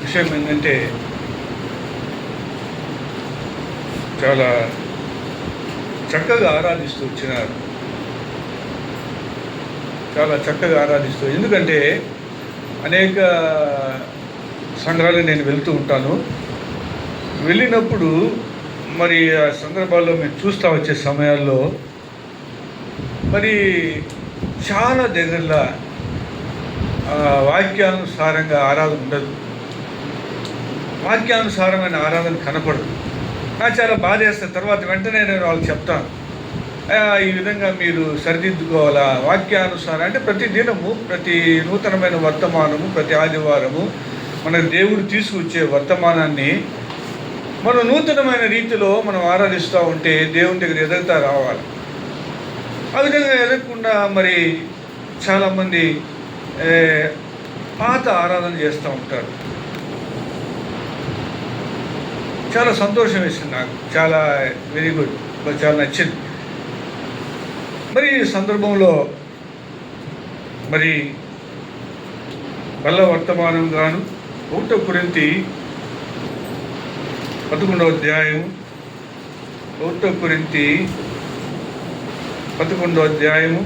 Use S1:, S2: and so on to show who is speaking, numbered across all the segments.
S1: విషయం ఏంటంటే చాలా చక్కగా ఆరాధిస్తూ వచ్చినారు. చాలా చక్కగా ఆరాధిస్తూ, ఎందుకంటే అనేక సంఘాలకు నేను వెళ్తూ ఉంటాను. వెళ్ళినప్పుడు మరి ఆ సందర్భాల్లో మేము చూస్తూ వచ్చే సమయాల్లో మరి చాలా దగ్గరలో వాక్యానుసారంగా ఆరాధన ఉండదు, వాక్యానుసారమైన ఆరాధన కనపడదు. చాలా బాధ వేస్తుంది. తర్వాత వెంటనే నేను వాళ్ళకి చెప్తాను, ఈ విధంగా మీరు సరిదిద్దుకోవాలా. వాక్యానుసారం అంటే ప్రతి దినము, ప్రతి నూతనమైన వర్తమానము, ప్రతి ఆదివారము మనకు దేవుడు తీసుకొచ్చే వర్తమానాన్ని మనం నూతనమైన రీతిలో మనం ఆరాధిస్తూ ఉంటే దేవుని దగ్గర ఎదుగుతా రావాలి. ఆ విధంగా ఎదగకుండా మరి చాలామంది పాత ఆరాధన చేస్తూ ఉంటారు. చాలా సంతోషం వేసింది నాకు, చాలా వెరీ గుడ్, చాలా నచ్చింది. మరి ఈ సందర్భంలో మరి బల్ల వర్తమానం గాను 1 కొరింథీ 11వ అధ్యాయం, 1 కొరింథీ 11వ అధ్యాయము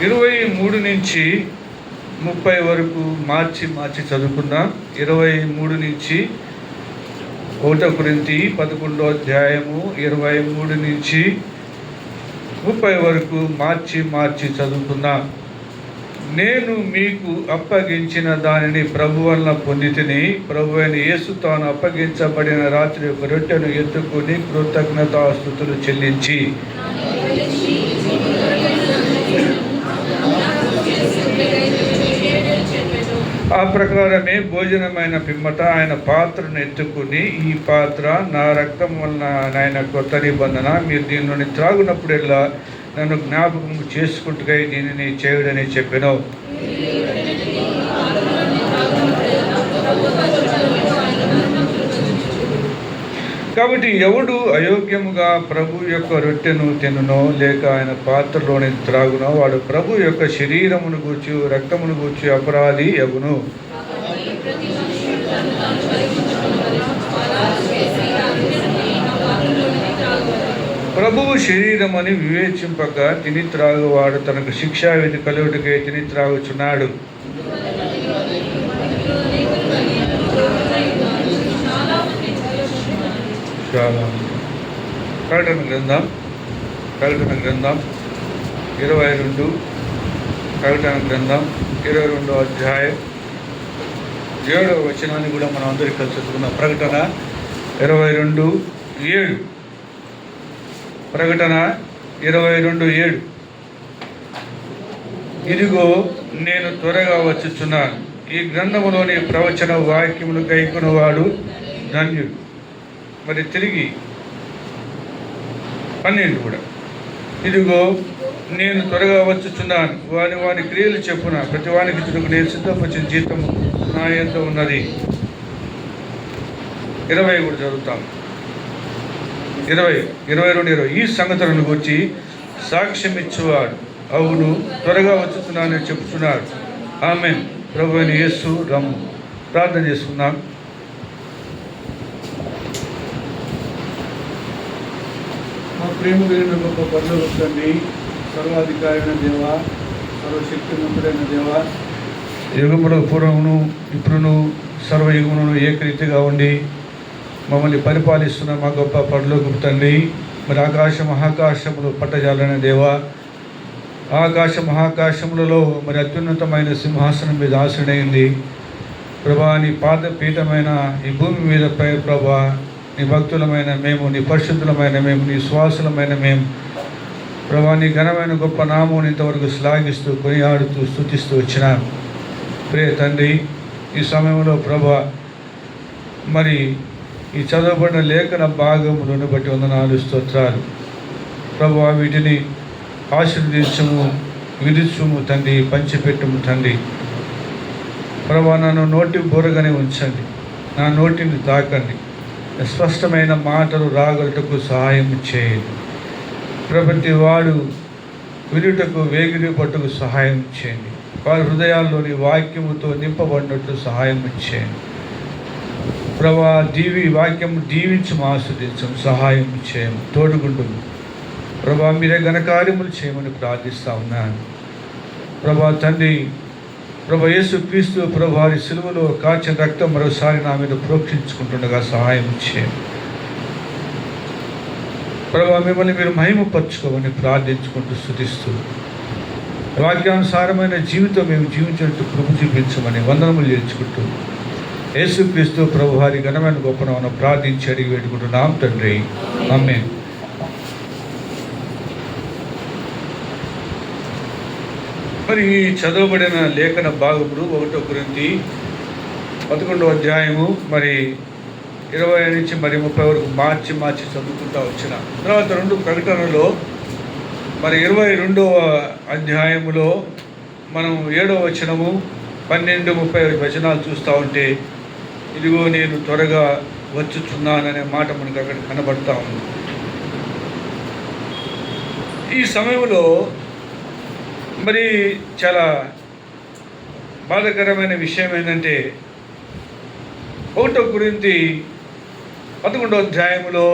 S1: 23 నుంచి 30 వరకు మార్చి చదువుకుందాం. 23 నుంచి 1 కొరింథీ 11వ అధ్యాయము 23 నుంచి 30 వరకు మార్చి చదువుకుందాం. నేను మీకు అప్పగించిన దానిని ప్రభు వలన పొందితిని. ప్రభు అయిన యేసు తాను అప్పగించబడిన రాత్రి ఒక రొట్టెను ఎత్తుకుని కృతజ్ఞతాస్తుతులు చెల్లించి ఆ ప్రకారమే భోజనమైన పిమ్మట ఆయన పాత్రను ఎత్తుకుని, ఈ పాత్ర నా రక్తం వలన నాయన కొత్త నిబంధన, మీరు దీని నుండి త్రాగునప్పుడల్లా నన్ను జ్ఞాపకం చేసుకుంటుగా దీనిని చేయుడని చెప్పెను. కాబట్టి ఎవడు అయోగ్యముగా ప్రభు యొక్క రొట్టెను తినునో లేక ఆయన పాత్రలోని త్రాగునో వాడు ప్రభు యొక్క శరీరమును గూర్చి రక్తమును గూర్చి అపరాధి అగును. ప్రభువు శరీరమని వివేచింపక తిని త్రాగువాడు తనకు శిక్షావిధి కలుగుటకై తిని త్రాగుచున్నాడు. ప్రకటన గ్రంథం 22, ప్రకటన గ్రంథం 22వ అధ్యాయం 7వ వచనాన్ని కూడా మనం అందరికీ కలిసి చదువుకున్నాం. ప్రకటన 22:7, ప్రకటన 22:7. ఇదిగో నేను త్వరగా వచ్చుచున్నాను, ఈ గ్రంథములోని ప్రవచన వాక్యములు గైకొనువాడు ధన్యుడు. మరి తిరిగి 12 కూడా, ఇదిగో నేను త్వరగా వచ్చుచున్నాను, వాని క్రియలు చెప్పున ప్రతి వానికి తిరుగు నేను సిద్ధపరిచిన జీతము నా యొద్ద ఉన్నది. 20 కూడా చదువుతాం. 22 ఈ సంగతులను గురించి సాక్ష్యం ఇచ్చేవాడు అవును త్వరగా వచ్చుతున్నానని చెప్తున్నాడు. ఆమేన్. ప్రభు అయిన యేసు రమ్ము. ప్రార్థన చేసుకుందాం. మా ప్రేమ కలిగిన గొప్ప పరలోక తండ్రి, సర్వాధికారైన దేవ, సర్వశక్తిమంతుడైన దేవ, యుగముల పూర్వమును ఇప్పుడును సర్వయుగమును ఏకరీతిగా ఉండి మమ్మల్ని పరిపాలిస్తున్న మా గొప్ప పరలోకపు తండ్రి, మరి ఆకాశ మహాకాశములు పట్టజాలైన దేవ, ఆకాశ మహాకాశములలో మరి అత్యున్నతమైన సింహాసనం మీద ఆసీనుడైంది ప్రభా. నీ పాదపీఠమైన ఈ భూమి మీద ప్రభా, నీ భక్తులమైన మేము, నీ పరిశుద్ధులమైన మేము, నీ శ్వాసులమైన మేము ప్రభా, నీ ఘనమైన గొప్ప నామం ఇంతవరకు శ్లాఘిస్తూ కొనియాడుతూ స్తుతిస్తూ వచ్చినాం. ప్రియ తండ్రి, ఈ సమయంలో ప్రభా మరి ఈ చదవబడిన లేఖన భాగములను బట్టి వందనాలు స్తోత్రాలు ప్రభా. వీటిని ఆశీర్వదించము, విధించుము తండ్రి, పంచిపెట్టుము తండ్రి ప్రభా. నన్ను నోటి బోరగానే ఉంచండి, నా నోటిని తాకండి స్పష్టమైన మాటలు రాగలటకు సహాయం చేయండి. ప్రతి వాడు వినుటకు వేగిరి పట్టుకు సహాయం చేయండి. వారి హృదయాల్లోని వాక్యముతో నింపబడినట్లు సహాయం చేయండి. ప్రభా వాక్యం దీవించము, ఆస్వాదించము, సహాయం చేయము, తోడుగుండుము. ప్రభా మీరే ఘనకార్యములు చేయమని ప్రార్థిస్తూ ఉన్నాను. ప్రభా తండ్రి, ప్రభా యేసు క్రీస్తు ప్రభు వారి సిలువలో కాచిన రక్తం మరోసారి నా మీద ప్రోక్షించుకుంటుండగా సహాయం చేయండి. ప్రభా మిమ్మల్ని మీరు మహిమపరచుకోమని ప్రార్థించుకుంటూ స్తుతిస్తూ వాక్యానుసారమైన జీవితం మేము జీవించినట్టు కృప చూపించమని వందనములు చేర్చుకుంటూ యేసుక్రీస్తు ప్రభు వారి ఘనమైన గొప్పనమును ప్రార్థించి అడిగి వేడుకుంటున్నాం తండ్రి, ఆమేన్. మరి చదవబడిన లేఖన భాగములు 1 కొరింథీ 11వ అధ్యాయము మరి 20 నుంచి మరి 30 వరకు మార్చి చదువుకుంటూ వచ్చిన తర్వాత 2 ప్రకటనలో మరి 22వ అధ్యాయములో మనం 7వ వచనము 12-30 వచనాలు చూస్తూ ఉంటే, ఇదిగో నేను త్వరగా వచ్చుచున్నాననే మాట మనకు అక్కడ కనబడతా ఉంది. ఈ సమయంలో మరి చాలా బాధాకరమైన విషయం ఏంటంటే 1 కొరింథీ 11వ అధ్యాయములో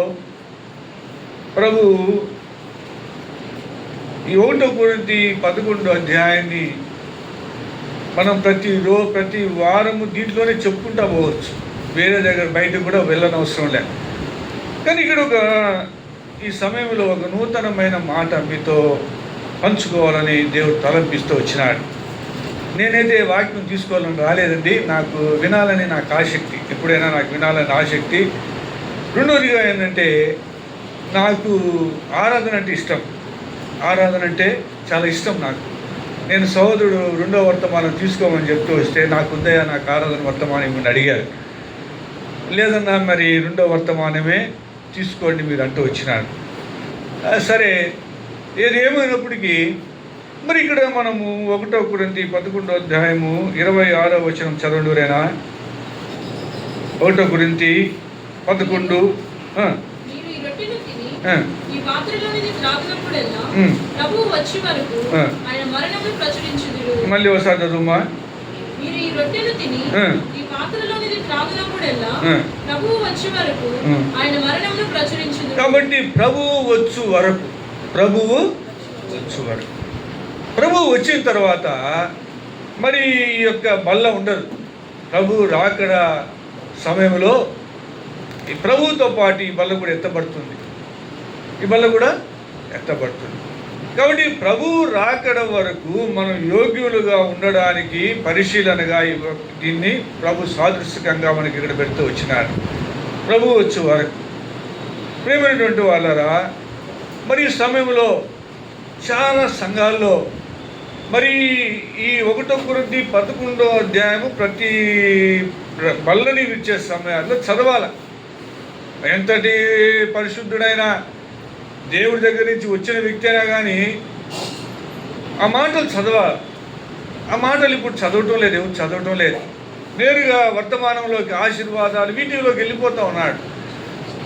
S1: ప్రభు ఈ 1 కొరింథీ 11వ అధ్యాయాన్ని మనం ప్రతి వారము దీంట్లోనే చెప్పుకుంటా పోవచ్చు, వేరే దగ్గర బయటకు కూడా వెళ్ళనవసరం లేదు. కానీ ఇక్కడ ఈ సమయంలో ఒక నూతనమైన మాట మీతో పంచుకోవాలని దేవుడు తలంపిస్తూ వచ్చినాడు. నేనైతే వాక్యం తీసుకోవాలని రాలేదండి, నాకు వినాలని నాకు ఆసక్తి, ఎప్పుడైనా నాకు వినాలని ఆసక్తి. రెండోదిగా ఏంటంటే నాకు ఆరాధన అంటే ఇష్టం, ఆరాధన అంటే చాలా ఇష్టం నాకు. నేను సహోదరుడు 2వ వర్తమానం తీసుకోమని చెప్తూ వస్తే నాకు ఉందయా నాకు ఆరాధన వర్తమానం ఇవ్వండి అడిగారు. లేదన్నా మరి 2వ వర్తమానమే తీసుకోండి మీరు అంటూ వచ్చినాడు. సరే, ఏది ఏమైనప్పటికీ మరి ఇక్కడ మనము 1 కొరింథీ 11వ అధ్యాయము 26వ వచనం చదవండిరేనా. 1 కొరింథీ 11 మళ్ళీ ఒకసారి చదువుమా. కాబట్టి ప్రభువు వచ్చు వరకు ప్రభువు వచ్చిన తర్వాత మరి ఈ యొక్క బల్ల ఉండదు. ప్రభు రాకడ సమయంలో ఈ ప్రభువుతో పాటు ఈ బల్ల కూడా ఎత్తబడుతుంది, కాబట్టి ప్రభువు రాకడ వరకు మనం యోగ్యులుగా ఉండడానికి పరిశీలనగా దీన్ని ప్రభు సాదృశ్యకంగా మనకి ఇక్కడ పెడుతూ వచ్చినారు. ప్రభువు వచ్చే వరకు ప్రేమైనటువంటి వాళ్ళరా, మరి ఈ సమయంలో చాలా సంఘాల్లో మరి ఈ 1 కొరింథీ 11వ అధ్యాయము ప్రతి బల్లని ఇచ్చే సమయాల్లో చదవాలి. ఎంతటి పరిశుద్ధుడైనా దేవుడి దగ్గర నుంచి వచ్చిన వ్యక్తి అయినా కానీ ఆ మాటలు చదవాలి. ఆ మాటలు ఇప్పుడు చదవటం లేదు, ఎవరు చదవటం లేదు. నేరుగా వర్తమానంలోకి ఆశీర్వాదాలు వీటిలోకి వెళ్ళిపోతూ ఉన్నాడు.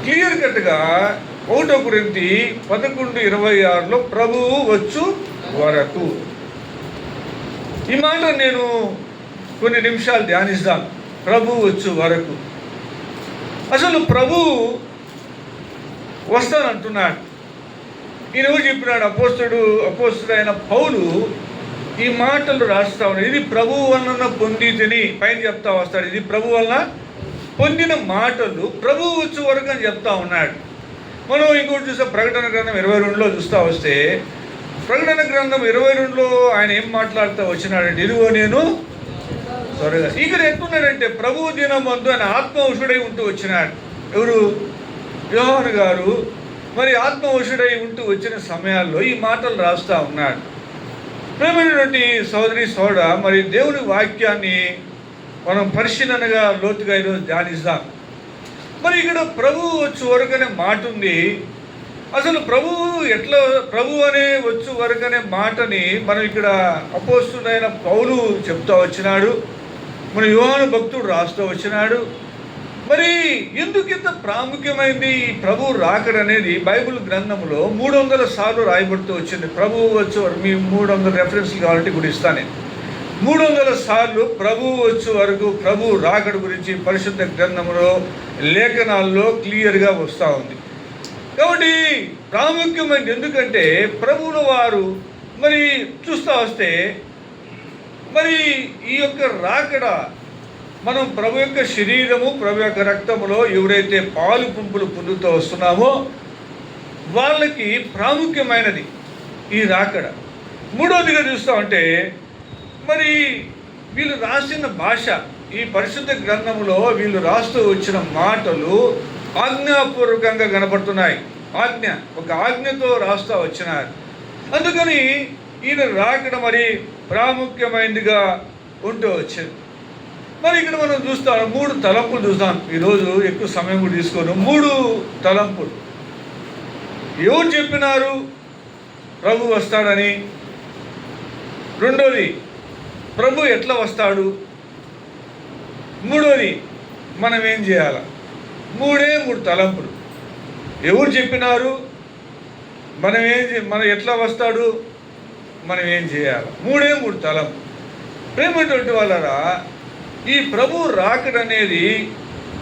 S1: క్లియర్ కట్గా 1 కొరింథీ 11:26లో ప్రభువు వచ్చు వరకు, ఈ మాట నేను కొన్ని నిమిషాలు ధ్యానిస్తాను. ప్రభువు వచ్చు వరకు, అసలు ప్రభువు వస్తానంటున్నాడు. ఈయన ఎవరు చెప్పినాడు? అపోస్తుడైన పౌలు ఈ మాటలు రాస్తా ఉన్నాడు. ఇది ప్రభువు వలన పొందితిని పైన చెప్తా వస్తాడు. ఇది ప్రభు వలన పొందిన మాటలు ప్రభువు వచ్చు వరకు అని చెప్తా ఉన్నాడు. మనం ఇంకోటి చూస్తే ప్రకటన గ్రంథం 22లో చూస్తూ వస్తే, ప్రకటన గ్రంథం 22లో ఆయన ఏం మాట్లాడుతూ వచ్చినాడంటే, ఇదిగో నేను త్వరగా. ఇక్కడ ఎట్టున్నాడంటే ప్రభువు దినమందు ఆయన ఆత్మవశుడై ఉంటూ వచ్చినాడు. ఎవరు? యోహాను గారు మరి ఆత్మవశుడై ఉంటూ వచ్చిన సమయాల్లో ఈ మాటలు రాస్తూ ఉన్నాడు. ప్రేమైనటువంటి సోదరి సోడ, మరి దేవుని వాక్యాన్ని మనం పరిశీలనగా లోతుగా ఈరోజు ధ్యానిస్తాం. మరి ఇక్కడ ప్రభువు వచ్చు వరకు అనే మాట ఉంది. అసలు ప్రభు అనే వచ్చు వరకు అనే మాటని మనం ఇక్కడ అపోస్తుడైన పౌలు చెప్తూ వచ్చినాడు, మన యోహాను భక్తుడు రాస్తూ వచ్చినాడు. మరి ఎందుకు ఇంత ప్రాముఖ్యమైంది ఈ ప్రభు రాకడ అనేది? బైబిల్ గ్రంథంలో 300 సార్లు రాయబడుతూ వచ్చింది. ప్రభువు వచ్చు మీ 300 రెఫరెన్స్లు కావాలంటే కూడా ఇస్తాను నేను. 300 సార్లు ప్రభువు వచ్చు వరకు ప్రభు రాకడ గురించి పరిశుద్ధ గ్రంథంలో లేఖనాల్లో క్లియర్గా వస్తూ ఉంది. కాబట్టి ప్రాముఖ్యమైనది ఎందుకంటే ప్రభువుల వారు మరి చూస్తూ వస్తే మరి ఈ యొక్క రాకడ మనం ప్రభు యొక్క శరీరము, ప్రభు యొక్క రక్తములో ఎవరైతే పాలు పుంపులు పొందుతూ వస్తున్నామో వాళ్ళకి ప్రాముఖ్యమైనది ఈ రాకడ. మూడవదిగా చూస్తామంటే మరి వీళ్ళు రాసిన భాష, ఈ పరిశుద్ధ గ్రంథంలో వీళ్ళు రాస్తూ వచ్చిన మాటలు ఆజ్ఞాపూర్వకంగా కనబడుతున్నాయి. ఒక ఆజ్ఞతో రాస్తూ వచ్చినారు. అందుకని ఈయన రాకడ మరి ప్రాముఖ్యమైనదిగా ఉంటూ వచ్చింది. మరి ఇక్కడ మనం చూస్తాం 3 తలంపులు చూస్తాం. ఈరోజు ఎక్కువ సమయం కూడా తీసుకోను. 3 తలంపులు. ఎవరు చెప్పినారు ప్రభు వస్తాడని? రెండోది, ప్రభు ఎట్లా వస్తాడు? మూడోది, మనం ఏం చేయాలి? 3 తలంపులు. ఎవరు చెప్పినారు? మనం ఎట్లా వస్తాడు? మనం ఏం చేయాలి? 3 తలంపులు. ప్రేమటువంటి వాళ్ళరా, ఈ ప్రభు రాకడ అనేది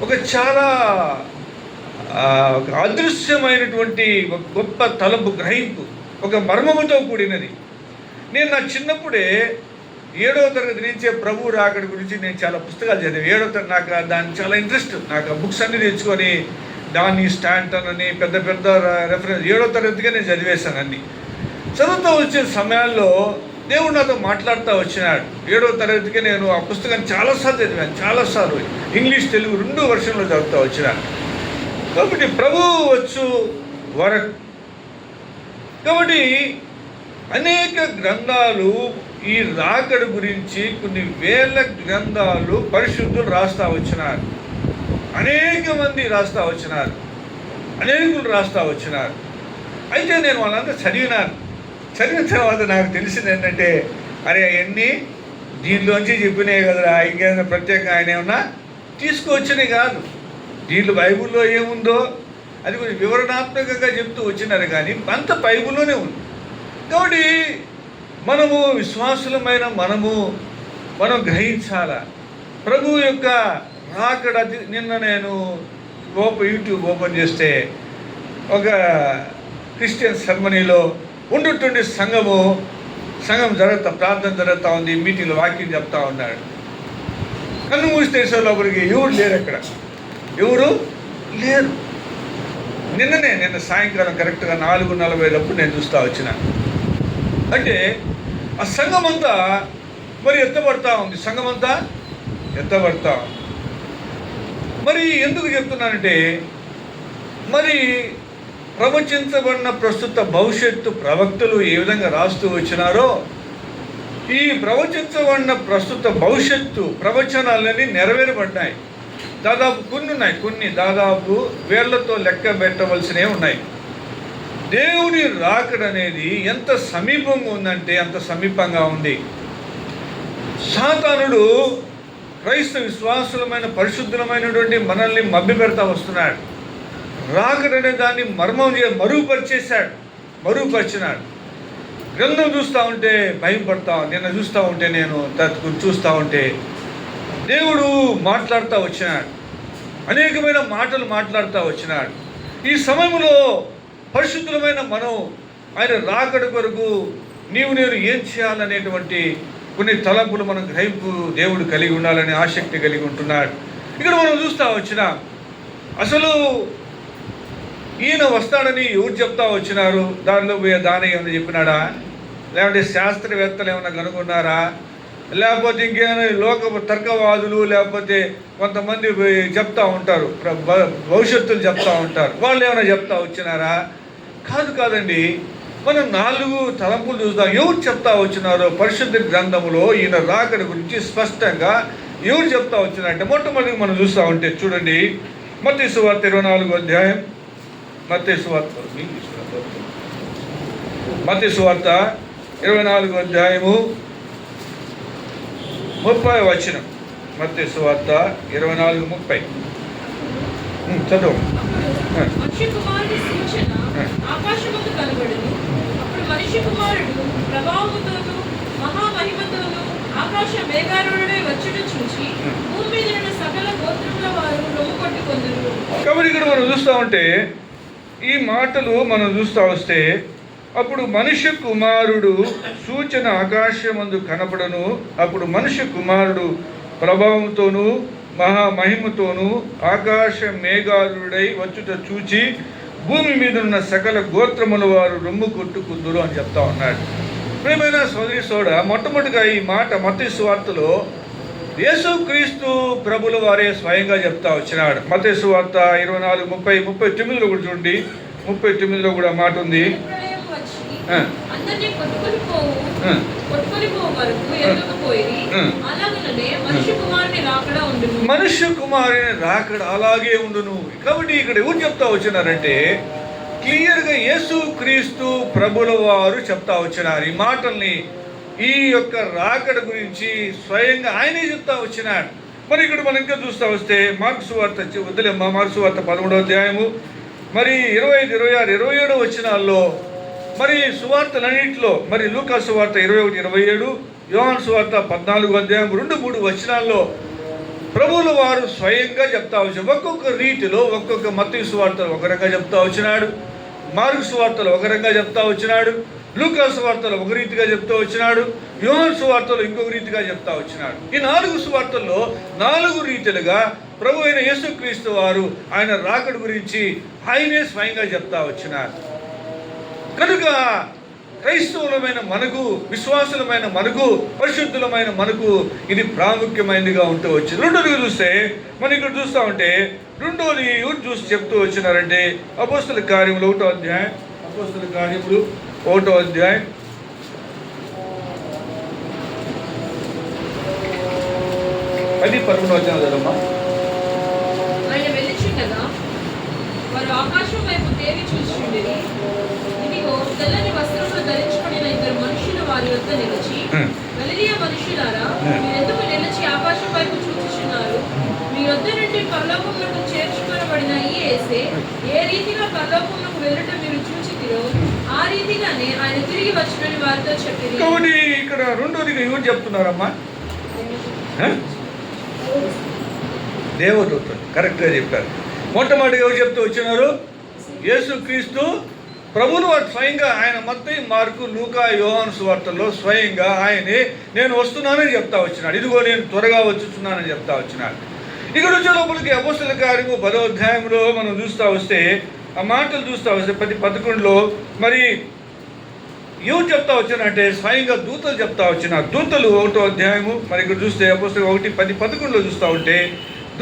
S1: ఒక చాలా ఒక అదృశ్యమైనటువంటి ఒక గొప్ప తలంపు, గ్రహింపు, ఒక మర్మముతో కూడినది. నేను నా చిన్నప్పుడే 7వ తరగతి నుంచే ప్రభు రాకడ గురించి నేను చాలా పుస్తకాలు చదివాను. 7వ తరగతి నాకు దాన్ని చాలా ఇంట్రెస్ట్. నాకు ఆ బుక్స్ అన్నీ తెచ్చుకొని డానీ స్టాంటన్ అని పెద్ద పెద్ద రెఫరెన్స్ 7వ తరగతిగా నేను చదివేశాను అన్నీ. చదువుతూ వచ్చే సమయాల్లో దేవుడు నాతో మాట్లాడుతూ వచ్చినాడు. 7వ తరగతికి నేను ఆ పుస్తకాన్ని చాలాసార్లు చదివాను, చాలాసార్లు ఇంగ్లీష్ తెలుగు 2 వర్షన్లో చదువుతూ వచ్చినాను. కాబట్టి ప్రభువు వచ్చు వరకు. కాబట్టి అనేక గ్రంథాలు ఈ రాకడ గురించి కొన్ని వేల గ్రంథాలు పరిశుద్ధులు రాస్తూ వచ్చినారు. అనేక మంది రాస్తూ వచ్చినారు, అనేకులు రాస్తూ వచ్చినారు. అయితే నేను వాళ్ళంతా చదివిన తర్వాత నాకు తెలిసింది ఏంటంటే, అరే అవన్నీ దీనిలోంచి చెప్పినాయి కదరా, ఇంకేదైనా ప్రత్యేకంగా ఆయన ఏమన్నా తీసుకువచ్చినాయి కాదు. దీంట్లో బైబిల్లో ఏముందో అది కొంచెం వివరణాత్మకంగా చెప్తూ వచ్చినారు, కానీ అంత బైబిల్లోనే ఉంది. కాబట్టి మనము విశ్వాసులమైన మనం గ్రహించాల ప్రభు యొక్క రాకడ. నిన్న నేను యూట్యూబ్ ఓపెన్ చేస్తే ఒక క్రిస్టియన్ సెర్మనీలో ఉండుంటుండి సంఘం ప్రార్థన జరుగుతూ ఉంది, మీటింగ్లో వాక్యం చెప్తా ఉన్నాడు. కన్ను మూసి తెరిసే లోపలికి ఎవరు లేరు, అక్కడ ఎవరు లేరు. నిన్న సాయంకాలం కరెక్ట్గా 4:40 నేను చూస్తూ వచ్చిన. అంటే ఆ సంఘమంతా మరి ఎత్తబడతా ఉంది, సంఘమంతా ఎత్తబడతా ఉంది. మరి ఎందుకు చెప్తున్నానంటే, మరి ప్రవచించబడిన ప్రస్తుత భవిష్యత్తు ప్రవక్తలు ఏ విధంగా రాస్తూ వచ్చినారో, ఈ ప్రవచించబడిన ప్రస్తుత భవిష్యత్తు ప్రవచనాలన్నీ నెరవేరబడ్డాయి. దాదాపు కొన్ని దాదాపు వేళ్లతో లెక్క పెట్టవలసినవి ఉన్నాయి. దేవుని రాకడ అనేది ఎంత సమీపంగా ఉందంటే అంత సమీపంగా ఉంది. సాతానుడు క్రైస్తవ విశ్వాసులమైన పరిశుద్ధులమైనటువంటి మనల్ని మభ్యపెడతా వస్తున్నాడు. రాకడ అనే దాన్ని మరుగుపరిచినాడు. గ్రంథం చూస్తూ ఉంటే భయం పడతా. నిన్న చూస్తూ ఉంటే నేను చూస్తూ ఉంటే దేవుడు మాట్లాడుతూ వచ్చినాడు, అనేకమైన మాటలు మాట్లాడుతూ వచ్చినాడు. ఈ సమయంలో పరిశుద్ధులమైన మనం ఆయన రాకడ కొరకు నేను ఏం చేయాలనేటువంటి కొన్ని తలంపులు మనం గ్రహింపు దేవుడు కలిగి ఉండాలని ఆసక్తి కలిగి ఉంటున్నాడు. ఇక్కడ మనం చూస్తూ వచ్చినాం, అసలు ఈయన వస్తాడని ఎవరు చెప్తా వచ్చినారు? దానిలో పోయే దాని ఏమైనా చెప్పినాడా? లేకపోతే శాస్త్రవేత్తలు ఏమైనా కనుగొన్నారా? లేకపోతే ఇంకేమైనా లోక తర్కవాదులు, లేకపోతే కొంతమంది చెప్తా ఉంటారు, భవిష్యత్తులు చెప్తా ఉంటారు, వాళ్ళు ఏమైనా చెప్తా వచ్చినారా? కాదండి. మనం 4 తలంపులు చూద్దాం. ఎవరు చెప్తా వచ్చినారో పరిశుద్ధ గ్రంథములో ఈయన రాకడ గురించి స్పష్టంగా ఎవరు చెప్తా వచ్చినారంటే, మొట్టమొదటిగా మనం చూస్తూ ఉంటే చూడండి, మత్తయి సువార్త 24వ అధ్యాయం. మత్తయి సువార్త 24వ అధ్యాయము 30వ వచనం. మత్తయి సువార్త 24:30. చదువు.
S2: మనిషి కుమారుడి సూచన ఆకాశమందు కనబడును. అప్పుడు మనిషి కుమారుడు ప్రభావముతోను మహామహిమతోను ఆకాశ మేఘారూఢుడై వచ్చుట చూచి భూమి మీద ఉన్న సకల గోత్రముల వారు రొమ్ము కొట్టుకొందురు.
S1: కాబట్టి ఇక్కడ మనం చూస్తూ ఉంటే ఈ మాటలు మనం చూస్తూ వస్తే, అప్పుడు మనుష్య కుమారుడు సూచన ఆకాశమందు కనపడను. అప్పుడు మనుష్య కుమారుడు ప్రభావంతోనూ మహామహిమతోనూ ఆకాశ మేఘారుడై వచ్చుట చూచి భూమి మీద ఉన్న సకల గోత్రముల వారు రొమ్ము కొట్టుకుందురు అని చెప్తా ఉన్నాడు. ప్రియమైన సోదరి సోడ, మొట్టమొదటిగా ఈ మాట మత్తయి సువార్తలో యేసుక్రీస్తు ప్రభుల వారే స్వయంగా చెప్తా వచ్చినాడు. మత్తయి సువార్త 24:30-39 కూడా చూడండి. 39 కూడా మాట ఉంది. మనుష్య కుమారుని రాకడ అలాగే ఉండును. కాబట్టి ఇక్కడ ఎవరు చెప్తా వచ్చినారంటే క్లియర్గా యేసుక్రీస్తు ప్రభుల వారు చెప్తా వచ్చినారు. ఈ మాటల్ని, ఈ యొక్క రాకడ గురించి స్వయంగా ఆయనే చెప్తా వచ్చినాడు. మరి ఇక్కడ మనం ఇంకా చూస్తూ వస్తే మార్కు సువార్త వదిలేమ్మా, మార్కు సువార్త 13వ అధ్యాయము మరి 25, 26, 27 వచనాల్లో మరి సువార్తలన్నింటిలో మరి లూకా సువార్త 21, 27, యోహాను సువార్త 14వ అధ్యాయం 2-3 వచనాల్లో ప్రభువుల వారు స్వయంగా చెప్తా వచ్చారు. ఒక్కొక్క రీతిలో ఒక్కొక్క మత్తయి సువార్తలు ఒక రకంగా చెప్తా వచ్చినాడు, మార్కు సువార్తలు ఒక రకంగా చెప్తా వచ్చినాడు, లూకా సువార్తలు ఒక రీతిగా చెప్తూ వచ్చినాడు, యోహాను సువార్తలు ఇంకొక రీతిగా చెప్తా వచ్చినాడు. ఈ 4 సువార్తల్లో 4 రీతిలుగా ప్రభు అయిన యేసుక్రీస్తు వారు ఆయన రాకడ గురించి ఆయనే స్వయంగా చెప్తా వచ్చినారు. కనుక క్రైస్తవులమైన మనకు, విశ్వాసులమైన మనకు, పరిశుద్ధులమైన మనకు ఇది ప్రాముఖ్యమైనదిగా ఉంటూ వచ్చింది. రెండోదిగా చూస్తే మనం ఇక్కడ చూస్తూ ఉంటే రెండోది ఎవరు చూసి చెప్తూ వచ్చినారంటే అపోస్తల కార్యములు 1వ అధ్యాయం, అపోస్తల కార్యములు 1వ అధ్యాయం 10-11 చదవమ్మా.
S2: ఆయన వెళ్ళుచుండగా వారు ఆకాశం వైపు తేరి చూచుచుండిరి. ఇదిగో తెల్లని వస్త్రములు ధరించుకుని 2 మనుషులు వారి వద్ద నిలిచి, గలిలయ మనుషులారా, మీరెందుకు నిలిచి ఆకాశం వైపు చూచుచున్నారు? మీ వద్ద నుండి పరలోకమునకు చేర్చుకొనబడిన ఈ యేసే ఏ రీతిగా పరలోకమునకు వెళ్ళటం మీరు చూచితిరో ఆ రీతిగానే ఆయన తిరిగి వచ్చునని వారితో చెప్పిరి.
S1: కాబట్టి ఇక్కడ రెండోదిగా ఎవరు చెప్తున్నారమ్మా? దేవదూతలు. కరెక్ట్గా చెప్పారు. మొట్టమొదటిగా ఎవరు చెప్తూ వచ్చినారు? యేసుక్రీస్తు ప్రభువులు వారు స్వయంగా ఆయన మత్తయి, మార్కు, లూకా, యోహాను సువార్తల్లో స్వయంగా ఆయనే నేను వస్తున్నానని చెప్తా వచ్చినాడు. ఇదిగో నేను త్వరగా వచ్చుచున్నానని చెప్తా వచ్చినాడు. ఇక్కడ వచ్చే లోపలికి అపోస్తల కార్యము 10వ అధ్యాయంలో మనం చూస్తూ వస్తే ఆ మాటలు చూస్తూ వస్తే 10-11లో మరి ఎవరు చెప్తా వచ్చానంటే స్వయంగా దూతలు చెప్తా వచ్చినారు. దూతలు 1వ అధ్యాయము మరి ఇక్కడ చూస్తే అపోస్తల 1:10-11లో చూస్తూ ఉంటే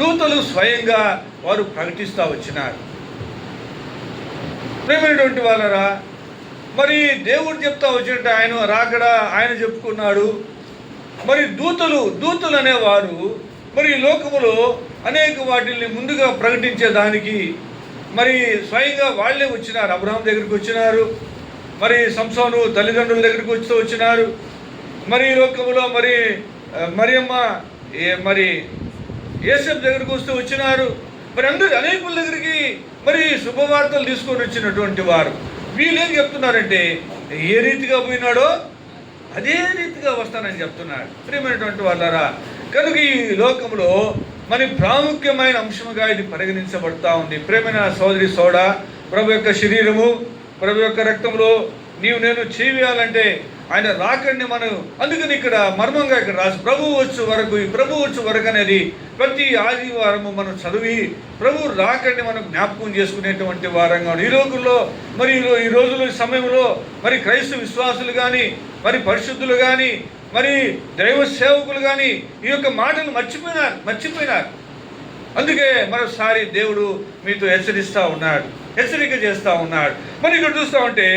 S1: దూతలు స్వయంగా వారు ప్రకటిస్తూ వచ్చినారు. ప్రేమైనటువంటి వాళ్ళరా, మరి దేవుడు చెప్తా వచ్చినట్టు ఆయన రాకడ ఆయన చెప్పుకున్నాడు. మరి దూతలు అనేవారు మరి ఈ లోకములో అనేక వాటిని ముందుగా ప్రకటించేదానికి మరి స్వయంగా వాళ్ళే వచ్చినారు. అబ్రహాం దగ్గరికి వచ్చినారు, మరి సంసోను తల్లిదండ్రుల దగ్గరికి వచ్చినారు, మరి ఈ లోకములో మరి మరియమ్మ మరి యేసప్ దగ్గరికి వచ్చినారు. మరి అందరూ అనేకుల దగ్గరికి మరి శుభవార్తలు తీసుకొని వచ్చినటువంటి వారు వీళ్ళు ఏం చెప్తున్నారంటే ఏ రీతిగా పోయినాడో అదే రీతిగా వస్తానని చెప్తున్నాడు. ప్రియమైనటువంటి వాళ్ళారా, కనుక ఈ లోకంలో మరి ప్రాముఖ్యమైన అంశముగా ఇది పరిగణించబడతా ఉంది. ప్రియమైన సోదరి సోడా, ప్రభు యొక్క శరీరము, ప్రభు యొక్క రక్తంలో నీవు నేను చేయాలంటే ఆయన రాకడిని మనం అందుకని ఇక్కడ మర్మంగా ఇక్కడ రాసి ప్రభు వచ్చు వరకు అనేది ప్రతి ఆదివారము మనం చదివి ప్రభు రాకడిని మనం జ్ఞాపకం చేసుకునేటువంటి వారంగా ఈ రోజుల్లో మరి ఈ రోజుల సమయంలో మరి క్రైస్తవ విశ్వాసులు కానీ మరి పరిశుద్ధులు కానీ మరి దైవ సేవకులు కానీ ఈ యొక్క మాటలు మర్చిపోయినారు. అందుకే మరోసారి దేవుడు మీతో హెచ్చరిక చేస్తూ ఉన్నాడు. మరి ఇక్కడ చూస్తూ ఉంటే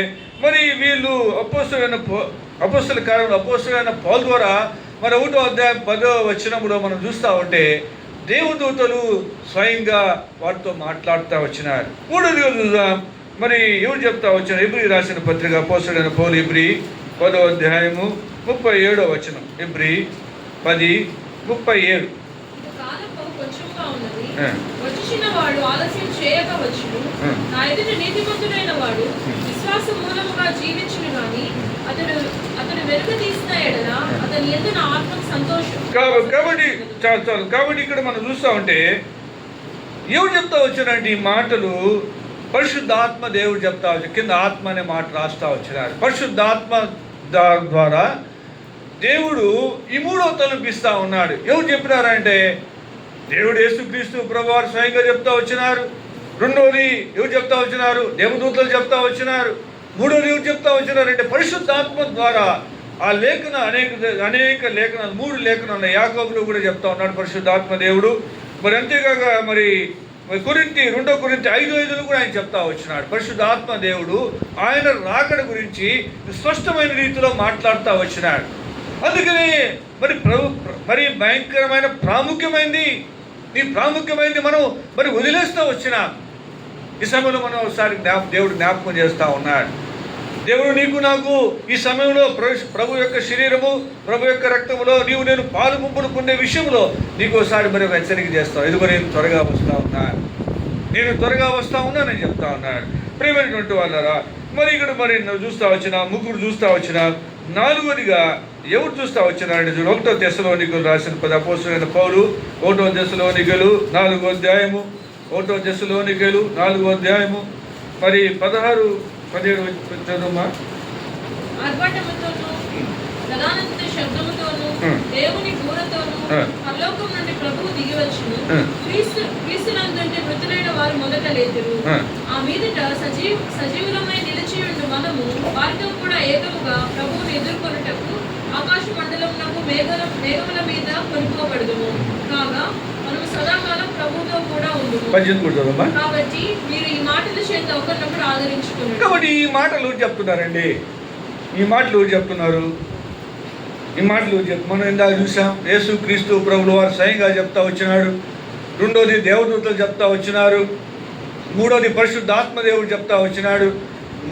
S1: మరి వీళ్ళు అపోస్తల కార్యంలో అపోస్తలైన పౌలు ద్వారా మరి 1వ అధ్యాయం 10వ వచనంలో మనం చూస్తూ ఉంటే దేవదూతలు స్వయంగా వారితో మాట్లాడుతూ వచ్చినారు. 3వ చూద్దాం. మరి ఎవరు చెప్తా వచ్చారు? ఎబ్రీ రాసిన పత్రిక అపోస్తలైన పౌలు ఎబ్రీ 10వ అధ్యాయము 37వ వచనం. ఎబ్రీ 10:37.
S2: చెప్పా ఉన్నది, వచ్చుచున్న వాడు ఆలస్యం చేయక వచ్చును. నా ఎదుట నీతిమంతుడైన వాడు విశ్వాస మూలముగా జీవించును గాని అతడు వెనుక తీసిన ఎడల అతని యందు నా ఆత్మకు సంతోషం.
S1: కాబట్టి చాలు. కాబట్టి ఇక్కడ మనం చూస్తా ఉంటే ఎవరు చెప్తా వచ్చారంటే ఈ మాటలు పరిశుద్ధాత్మ దేవుడు చెప్తా వచ్చారు. కింద ఆత్మ అనే మాట రాస్తా వచ్చినారు. పరిశుద్ధాత్మ ద్వారా దేవుడు ఈ మూడవ తలంపిస్తా ఉన్నాడు. ఎవరు చెప్పినారంటే దేవుడు యేసుక్రీస్తు ప్రభువారు స్వయంగా చెప్తా వచ్చినారు. రెండోది ఎవరు చెప్తా వచ్చినారు? దేవదూతలు చెప్తా వచ్చినారు. మూడోది ఎవరు చెప్తా వచ్చినారంటే పరిశుద్ధాత్మ ద్వారా ఆ లేఖన అనేక లేఖనాలు 3 లేఖనాలు యాకోబులో కూడా చెప్తా ఉన్నాడు పరిశుద్ధాత్మ దేవుడు. మరి అంతేకాక మరి కొరింథీ 2 కొరింథీ 5:5 కూడా ఆయన చెప్తా వచ్చినాడు. పరిశుద్ధాత్మ దేవుడు ఆయన రాకడ గురించి స్పష్టమైన రీతిలో మాట్లాడుతూ వచ్చినాడు. అందుకని మరి భయంకరమైన ప్రాముఖ్యమైనది మనం మరి వదిలేస్తూ వచ్చినాం. ఈ సమయంలో మనం ఒకసారి దేవుడు జ్ఞాపకం చేస్తూ ఉన్నాడు. దేవుడు నీకు నాకు ఈ సమయంలో ప్రభు యొక్క శరీరము, ప్రభు యొక్క రక్తములో నేను పాలు ముంపులు పొందే విషయంలో నీకు ఒకసారి మరి ఒక హెచ్చరిక చేస్తాను. ఇదిగో నేను త్వరగా వస్తూ ఉన్నానని చెప్తా ఉన్నాడు. ప్రియమైనటువంటి వాళ్ళారా, మరి ఇక్కడ మరి చూస్తూ వచ్చిన ముగ్గురు చూస్తూ వచ్చిన నాలుగోదిగా ఎవరు చూస్తూ వచ్చినారంటే 1 దశలోనికలు రాసిన అపోస్తలుడైన పౌలు 1 దశలోనికలు 4వ అధ్యాయము 1 దశలోనికలు 4వ అధ్యాయము మరి 16-17 చదువుమా.
S2: ఆర్భాటముతోను ప్రధానత శబ్దముతోను దేవుని బూరతోను పరలోకం నుండి ప్రభువు దిగివచ్చును. క్రీస్తునందుంటే మృతులైన వారు మొదట లేదురు. ఆ మీదట సజీవులమై నిలిచి ఉండు మనము వారితో కూడా ఏకముగా ప్రభువును ఎదుర్కొనుటకు ఆకాశ మండలమునకు మేఘముల మీద కొనుక్కోబడుదుము. కాగా మనము సదాకాలం ప్రభువుతో కూడా ఉండుము. కాబట్టి మీరు ఈ మాటల చేత ఒకరినొకరు ఆదరించుకున్నారు.
S1: కాబట్టి ఈ మాటలు చెప్తున్నారండి. ఈ మాటలు చెప్తున్నారు. మనం ఇందాక చూసాం. యేసుక్రీస్తు ప్రభువు వారు స్వయంగా చెప్తా వచ్చినాడు. రెండోది దేవదూతలు చెప్తా వచ్చినారు. మూడోది పరిశుద్ధాత్మ దేవుడు చెప్తా వచ్చినాడు.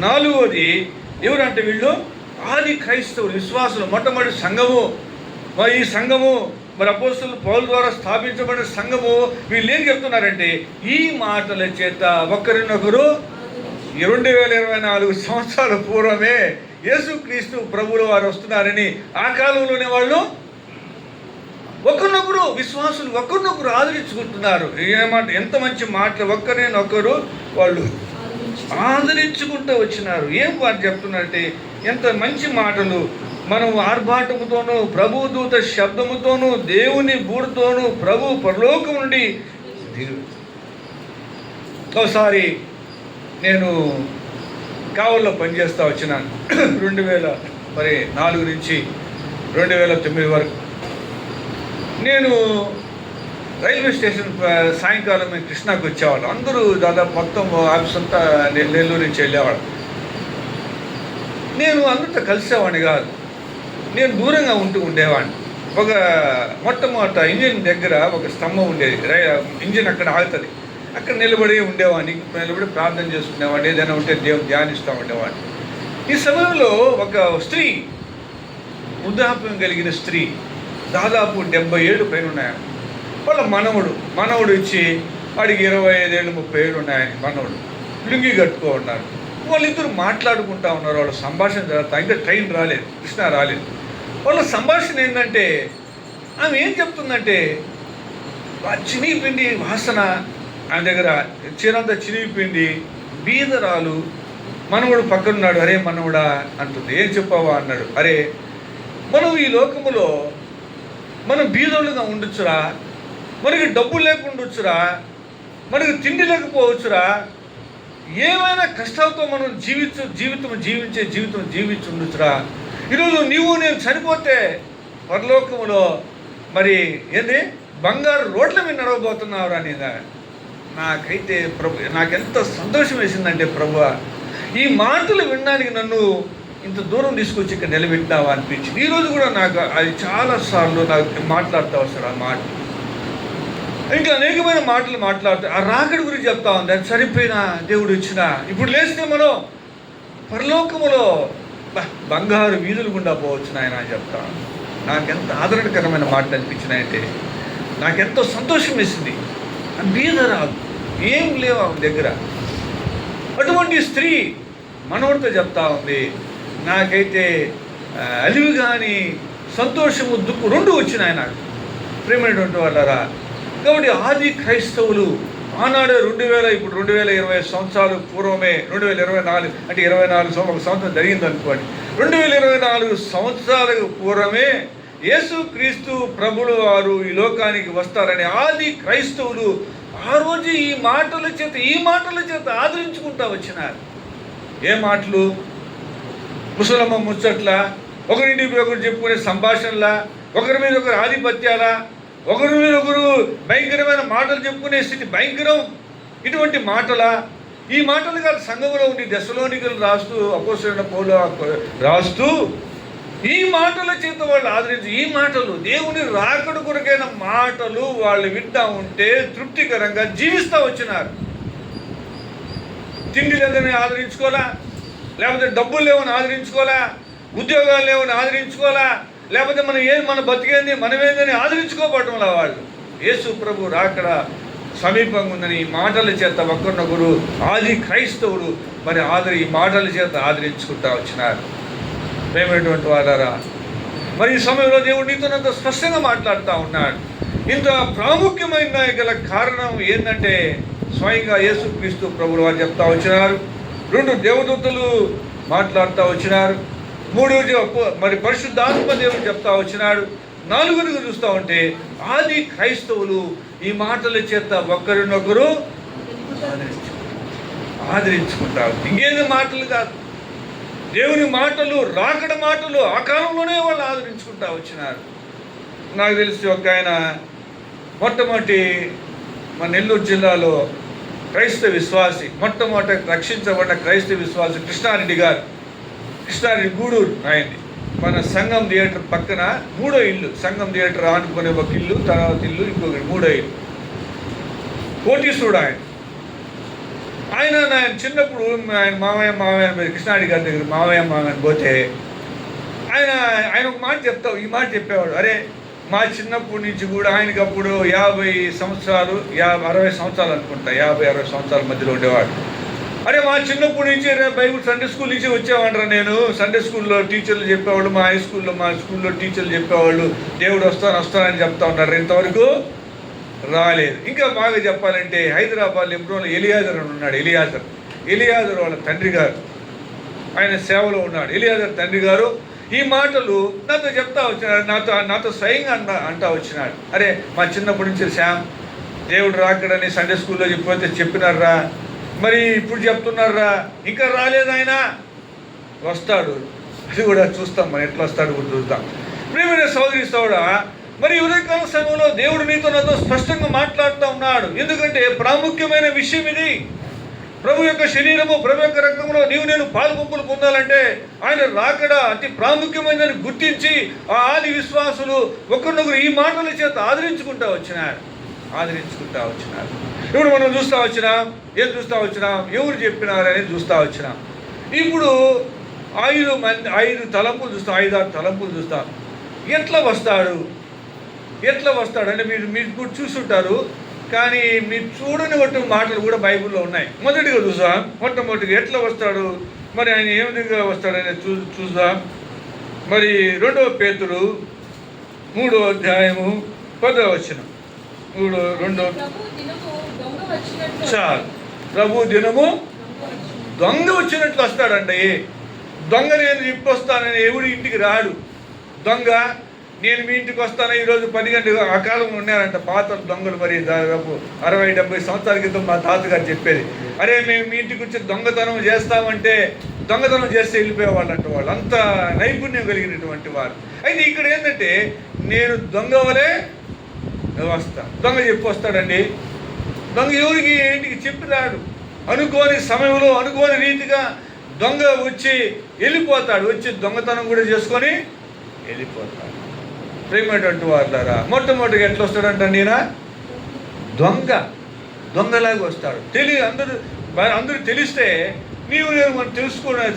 S1: నాలుగోది ఎవరంటే వీళ్ళు ఆది క్రైస్తవులు, విశ్వాసులు, మొట్టమొదటి సంఘము. మరి ఈ సంఘము మరి అపోస్తలులు పౌలు ద్వారా స్థాపించబడిన సంఘము. వీళ్ళు ఏం చెప్తున్నారంటే ఈ మాటల చేత ఒకరినొకరు 2024 సంవత్సరాల పూర్వమే యేసుక్రీస్తు ప్రభువుల వారు వస్తున్నారని ఆ కాలంలోనే వాళ్ళు ఒకరినొకరు విశ్వాసులు ఒకరినొకరు ఆదరించుకుంటున్నారు. ఏమాట ఎంత మంచి మాటలు, ఒకరినొకరు వాళ్ళు ఆదరించుకుంటూ వచ్చినారు. ఏం వారు చెప్తున్నారంటే ఎంత మంచి మాటలు. మనం ఆర్భాటముతోనూ ప్రభుదూత శబ్దముతోనూ దేవుని బూరుతోనూ ప్రభు పరలోకం నుండి. ఒకసారి నేను కావల్లో పనిచేస్తూ వచ్చినాను 2004 నుంచి 2009 వరకు. నేను రైల్వే స్టేషన్ సాయంకాలం మేము కృష్ణాకి వచ్చేవాళ్ళం. అందరూ దాదాపు మొత్తం ఆఫీస్ అంతా నెల్లూరు నుంచి వెళ్ళేవాళ్ళం. నేను అందరితో కలిసేవాడిని కాదు, నేను దూరంగా ఉండేవాడిని. ఒక మొట్టమొదట ఇంజిన్ దగ్గర ఒక స్తంభం ఉండేది. ఇంజిన్ అక్కడ ఆగుతుంది, అక్కడ నిలబడి ఉండేవాడిని. నిలబడి ప్రార్థన చేసుకునేవాడిని, ఏదైనా ఉంటే దేవుని ధ్యానిస్తూ ఉండేవాడిని. ఈ సమయంలో ఒక స్త్రీ, వృద్ధాప్యం కలిగిన స్త్రీ, దాదాపు 70 ఏళ్ళు పైన ఉన్నాయని. వాళ్ళ మనవడు ఇచ్చి వాడికి 25 ఏళ్ళు 30 ఏళ్ళు ఉన్నాయని. మనవడు లుంగి కట్టుకో ఉన్నారు. వాళ్ళిద్దరు మాట్లాడుకుంటా ఉన్నారు. వాళ్ళ సంభాషణ జరుగుతా. ఇంకా ట్రైన్ రాలేదు, కృష్ణ రాలేదు. వాళ్ళ సంభాషణ ఏంటంటే ఆమె ఏం చెప్తుందంటే చినిగిపిండి వాసన, ఆయన దగ్గర చీరంతా చినిగిపిండి, బీదరాలు. మనవడు పక్కనున్నాడు. అరే మనవడా అంటుంది. ఏం చెప్పావా అన్నాడు. అరే మనం ఈ లోకములో మనం బీదోళ్ళుగా ఉండొచ్చురా, మనకి డబ్బులు లేకుండొచ్చురా, మనకి తిండి లేకపోవచ్చురా, ఏమైనా కష్టాలతో మనం జీవితం జీవించి ఉండొచ్చురా. ఈరోజు నీవు నేను చనిపోతే పరలోకములో మరి ఏంది బంగారు రోడ్ల మీద నడవబోతున్నావురా. నాకైతే నాకెంత సంతోషం వేసిందంటే ప్రభువా, ఈ మాటలు వినడానికి నన్ను ఇంత దూరం తీసుకొచ్చి ఇక్కడ నిలబెట్టావా అనిపించింది. ఈరోజు కూడా నాకు అది చాలాసార్లు నాకు మాట్లాడుతూ వస్తాడు ఆ మాట. ఇంకా అనేకమైన మాటలు మాట్లాడుతూ ఆ రాకడి గురించి చెప్తా ఉంది. అది సరిపోయిన దేవుడు ఇచ్చిన ఇప్పుడు లేస్తే మనం పరలోకములో బంగారు వీధులు గుండా పోవచ్చు నాయన అని చెప్తాను. నాకెంత ఆదరణకరమైన మాటలు అనిపించినాయంటే నాకెంతో సంతోషం వేసింది. బీదరాలు, ఏం లేవు ఆమె దగ్గర. అటువంటి స్త్రీ మనవడితో చెప్తా ఉంది, నాకైతే అలివి కానీ సంతోషము దుఃఖం రెండు వచ్చినాయి నాకు, ప్రేమైనటువంటి వాళ్ళారా. కాబట్టి ఆది క్రైస్తవులు ఆనాడే 2000, ఇప్పుడు 2020 సంవత్సరాలు పూర్వమే, 2024 అంటే 24 సంవత్సరం జరిగింది అనుకోండి. 2024 సంవత్సరాల పూర్వమే యేసుక్రీస్తు ప్రభులు వారు ఈ లోకానికి వస్తారని ఆది క్రైస్తవులు ఆ రోజు ఈ మాటల చేత ఆదరించుకుంటా వచ్చినారు. ఏ మాటలు? ముసలమ్మ ముచ్చట్ల, ఒకరింటి ఒకరు చెప్పుకునే సంభాషణలా, ఒకరి మీద ఒకరు ఆధిపత్యాలా, ఒకరి మీద ఒకరు భయంకరమైన మాటలు చెప్పుకునే స్థితి భయంకరం. ఇటువంటి మాటలా? ఈ మాటలు కాదు, సంఘంలో ఉండి దశలోనికలు రాస్తూ అపోస్తలుడైన పౌలు రాస్తూ ఈ మాటల చేత వాళ్ళు ఆదరించి, ఈ మాటలు దేవుని రాకడ కొరకైన మాటలు వాళ్ళు వింటా ఉంటే తృప్తికరంగా జీవిస్తూ వచ్చినారు. తిండి లేదని ఆదరించుకోవాలా, లేకపోతే డబ్బులు లేవని ఆదరించుకోవాలా, ఉద్యోగాలు లేవని ఆదరించుకోవాలా, లేకపోతే మన బతికేంది మనమేందని ఆదరించుకోబడటంలా వాళ్ళు. యేసు ప్రభు రాకడ సమీపంగా ఉందని ఈ మాటల చేత ఒకరినొకరు ఆది క్రైస్తవులు ఈ మాటల చేత ఆదరించుకుంటా వచ్చినారు. ప్రేమైనటువంటి వారారా, మరి ఈ సమయంలో దేవుడు నీతో అంత స్పష్టంగా మాట్లాడుతూ ఉన్నాడు. ఇంత ప్రాముఖ్యమైన గల కారణం ఏంటంటే స్వయంగా యేసుక్రీస్తు ప్రభువు వారు చెప్తా వచ్చినారు, 2 దేవదూతలు మాట్లాడుతూ వచ్చినారు, 3 మరి పరిశుద్ధాత్మ దేవుడు చెప్తా వచ్చినాడు, 4 చూస్తూ ఉంటే ఆది క్రైస్తవులు ఈ మాటల చేత ఒకరినొకరు ఆదరించుకుంటారు. ఇంకేది మాటలు కాదు, దేవుని మాటలు, రాకడ మాటలు ఆ కాలంలోనే వాళ్ళు ఆదరించుకుంటా వచ్చినారు. నాకు తెలిసి ఒక ఆయన మొట్టమొదటి మన నెల్లూరు జిల్లాలో క్రైస్తవ విశ్వాసి, మొట్టమొదటి రక్షించబడిన క్రైస్తవ విశ్వాసి కృష్ణారెడ్డి గారు, కృష్ణారెడ్డి గూడూరు ఆయన్ని. మన సంఘం థియేటర్ పక్కన 3వ ఇల్లు, సంఘం థియేటర్ ఆనుకునే ఒక ఇల్లు, తర్వాత ఇల్లు, ఇంకొకటి 3వ ఇల్లు. కోటీశ్వరుడు ఆయన చిన్నప్పుడు ఆయన మావయ్య మీరు కృష్ణారెడ్డి గారి దగ్గర మావయ్య పోతే ఆయన ఒక మాట ఈ మాట చెప్పేవాడు, అరే మా చిన్నప్పటి నుంచి కూడా ఆయనకి అప్పుడు 50 సంవత్సరాలు 60 సంవత్సరాలు అనుకుంటా, 50-60 సంవత్సరాల మధ్యలో ఉండేవాడు. అరే మా చిన్నప్పటి నుంచి బైబుల్ సండే స్కూల్ నుంచి వచ్చేవాడ్రా నేను. సండే స్కూల్లో టీచర్లు చెప్పేవాళ్ళు, మా స్కూల్లో టీచర్లు చెప్పేవాళ్ళు దేవుడు వస్తానని చెప్తా ఉన్నారు, ఇంతవరకు రాలేదు. ఇంకా బాగా చెప్పాలంటే హైదరాబాద్ లెబ్రోన్లో ఎలియాజర్ అని ఉన్నాడు. ఎలియాజర్ వాళ్ళ తండ్రి గారు, ఆయన సేవలో ఉన్నాడు. ఎలియాజర్ తండ్రి గారు ఈ మాటలు నాతో చెప్తా వచ్చినాడు, నాతో స్వయంగా అంటా వచ్చినాడు, అరే మా చిన్నప్పటి నుంచి శ్యామ్ దేవుడు రాకడని సండే స్కూల్లో చెప్పినారా, మరి ఇప్పుడు చెప్తున్నారా, ఇంకా రాలేదు, ఆయన వస్తాడు, అది కూడా చూస్తాం, మరి ఎట్లా వస్తాడు కూడా చూద్దాం. ప్రియమైన సోదరి మరి ఉదయకాల సమయంలో దేవుడు నాతో స్పష్టంగా మాట్లాడుతూ ఉన్నాడు. ఎందుకంటే ప్రాముఖ్యమైన విషయం ఇది. ప్రభు యొక్క శరీరము, ప్రభు యొక్క రక్తంలో నేను పాలుపంపులు పొందాలంటే ఆయన రాకడ అతి ప్రాముఖ్యమైనదని గుర్తించి ఆ ఆది విశ్వాసులు ఒకరినొకరు ఈ మాటల చేత ఆదరించుకుంటా వచ్చినారు. ఇప్పుడు మనం చూస్తూ వచ్చినాం, ఎవరు చెప్పినారని చూస్తూ వచ్చినాం. ఇప్పుడు 5 తలంపులు చూస్తాం, 5-6 తలంపులు చూస్తాం. ఎట్లా వస్తాడు అంటే మీరు కూడా చూస్తుంటారు, కానీ మీరు చూడని ఒకటి మాటలు కూడా బైబిల్లో ఉన్నాయి. మొదటిగా చూసాం, మొట్టమొదటిగా ఎట్లా వస్తాడు, మరి ఆయన ఏ విధంగా వస్తాడని చూద్దాం. మరి 2వ పేతురు 3వ అధ్యాయము 10వ వచనం. చాలు, ప్రభు దినము దొంగ వచ్చినట్లు వస్తాడండి. దొంగ నేను ఇప్పుడు వస్తానని ఎవడు ఇంటికి రాడు. దొంగ నేను మీ ఇంటికి వస్తాను ఈరోజు 10 గంటలు, ఆ కాలంలో ఉన్నారంట పాత దొంగలు. మరి దాదాపు 60-70 సంవత్సరాల క్రితం మా తాతగారు చెప్పేది, అరే మేము మీ ఇంటికి వచ్చి దొంగతనం చేస్తామంటే దొంగతనం చేస్తే వెళ్ళిపోయేవాళ్ళంట. వాళ్ళు అంత నైపుణ్యం కలిగినటువంటి వారు. అయితే ఇక్కడ ఏంటంటే నేను దొంగ వలే వస్తాను. దొంగ చెప్పి వస్తాడండి. దొంగ ఎవరికి ఇంటికి చెప్పి రాడు. అనుకోని సమయంలో అనుకోని రీతిగా దొంగ వచ్చి వెళ్ళిపోతాడు. వచ్చి దొంగతనం కూడా చేసుకొని వెళ్ళిపోతాడు. ప్రేమటువంటి వాళ్ళారా, మొట్టమొదటిగా ఎట్లా వస్తాడంట, నేనా దొంగలాగా వస్తాడు. అందరూ తెలిస్తే నీవు నేను మనం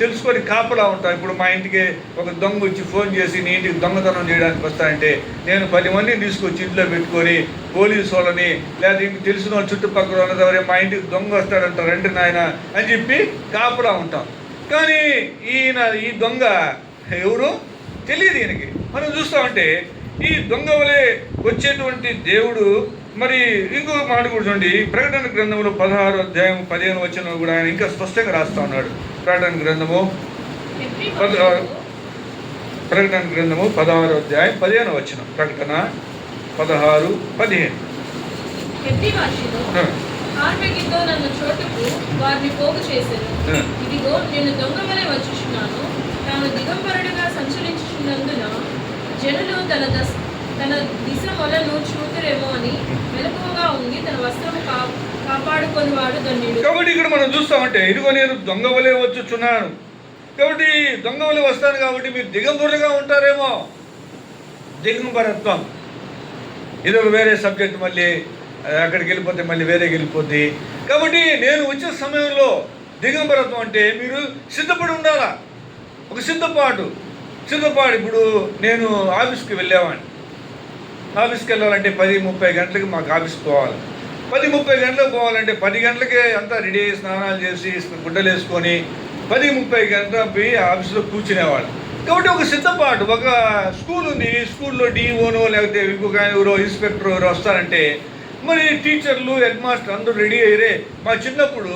S1: తెలుసుకొని కాపలా ఉంటాం. ఇప్పుడు మా ఇంటికి ఒక దొంగ వచ్చి ఫోన్ చేసి నీ ఇంటికి దొంగతనం చేయడానికి వస్తానంటే నేను 10 మందిని తీసుకొచ్చి ఇంట్లో పెట్టుకొని పోలీసు వాళ్ళని లేదా ఇంక తెలిసిన వాళ్ళు చుట్టుపక్కల ఉన్నదవరే మా ఇంటికి దొంగ వస్తాడంట రండి నాయన అని చెప్పి కాపలా ఉంటాం. కానీ ఈ దొంగ ఎవరు తెలియదు ఈయనకి. మనం చూస్తామంటే ఈ దొంగ వలె వచ్చేటువంటి దేవుడు మరి ఇంకొక మాట కూడా చూడండి. ప్రకటన గ్రంథంలో 16వ అధ్యాయం 15వ వచనం కూడా ఆయన ఇంకా స్పష్టంగా రాస్తా ఉన్నాడు. ప్రకటన గ్రంథము 16వ అధ్యాయం 15వ వచనం. ప్రకటన 16:15.
S2: నన్ను చోటుకు వారిని పోగు చేశాను. ఇదిగో నేను దొంగ వలె వచ్చుచున్నాను. తాను దిగంబరుడిగా సంచరించుచున్నందున జనులు తన దిశ మొలను చూతురేమో అని మెలకువగా ఉండి తన వస్త్రము కాపాడుకొని వాడు ధన్యుడు.
S1: కాబట్టి ఇక్కడ మనం చూస్తామంటే ఇదిగో నేను దొంగ వలె వచ్చుచున్నాను. కాబట్టి దొంగ వలె వస్తాను కాబట్టి మీరు దిగంబరులుగా ఉంటారేమో. దిగంబరత్వం ఇదొక వేరే సబ్జెక్ట్, మళ్ళీ అక్కడికి వెళ్ళిపోతే మళ్ళీ వేరేకి వెళ్ళిపోద్ది. కాబట్టి నేను వచ్చే సమయంలో దిగంబరత్వం అంటే మీరు సిద్ధపడి ఉండాలా. ఒక సిద్ధపాటు. ఇప్పుడు నేను ఆఫీస్కి వెళ్ళేవాడిని. ఆఫీస్కి వెళ్ళాలంటే 10:30 గంటలకి మాకు ఆఫీస్కి పోవాలి. 10:30 గంటలకు పోవాలంటే 10 గంటలకే అంతా రెడీ అయ్యి స్నానాలు చేసి గుడ్డలు వేసుకొని 10:30 గంటల పోయి ఆఫీస్లో కూర్చునేవాళ్ళు. కాబట్టి ఒక సిద్ధపాటు. ఒక స్కూల్ ఉంది, స్కూల్లో డిఓనో లేకపోతే ఇంకొక ఎవరో ఇన్స్పెక్టర్ ఎవరో వస్తారంటే మరి టీచర్లు హెడ్ మాస్టర్ అందరూ రెడీ అయ్యారే. మా చిన్నప్పుడు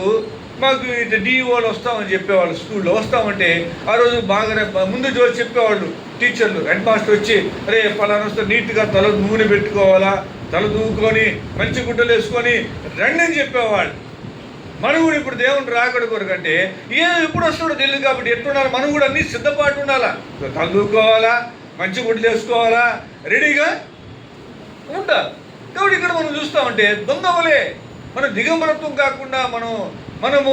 S1: మాకు ఇటు డిఓలు వస్తామని చెప్పేవాళ్ళు. స్కూల్లో వస్తామంటే ఆ రోజు బాగా ముందు రోజు చెప్పేవాళ్ళు టీచర్లు. హెడ్ మాస్టర్ వచ్చి అరే పలానా వస్తే నీట్గా తల నూనె పెట్టుకోవాలా, తల దూకొని మంచి గుడ్డలు వేసుకొని రండి అని చెప్పేవాళ్ళు. మనం కూడా ఇప్పుడు దేవుని రాకడ కొరకంటే ఎప్పుడు వస్తాడో తెలియదు కాబట్టి ఎట్లుండాలి, మనం కూడా అన్ని సిద్ధపాటు ఉండాలా. తల దూకోవాలా, మంచి గుడ్డలు వేసుకోవాలా, రెడీగా ఉంటారు. కాబట్టి ఇక్కడ మనం చూస్తామంటే దొంగ వలె మన దిగంబరత్వం కాకుండా మనము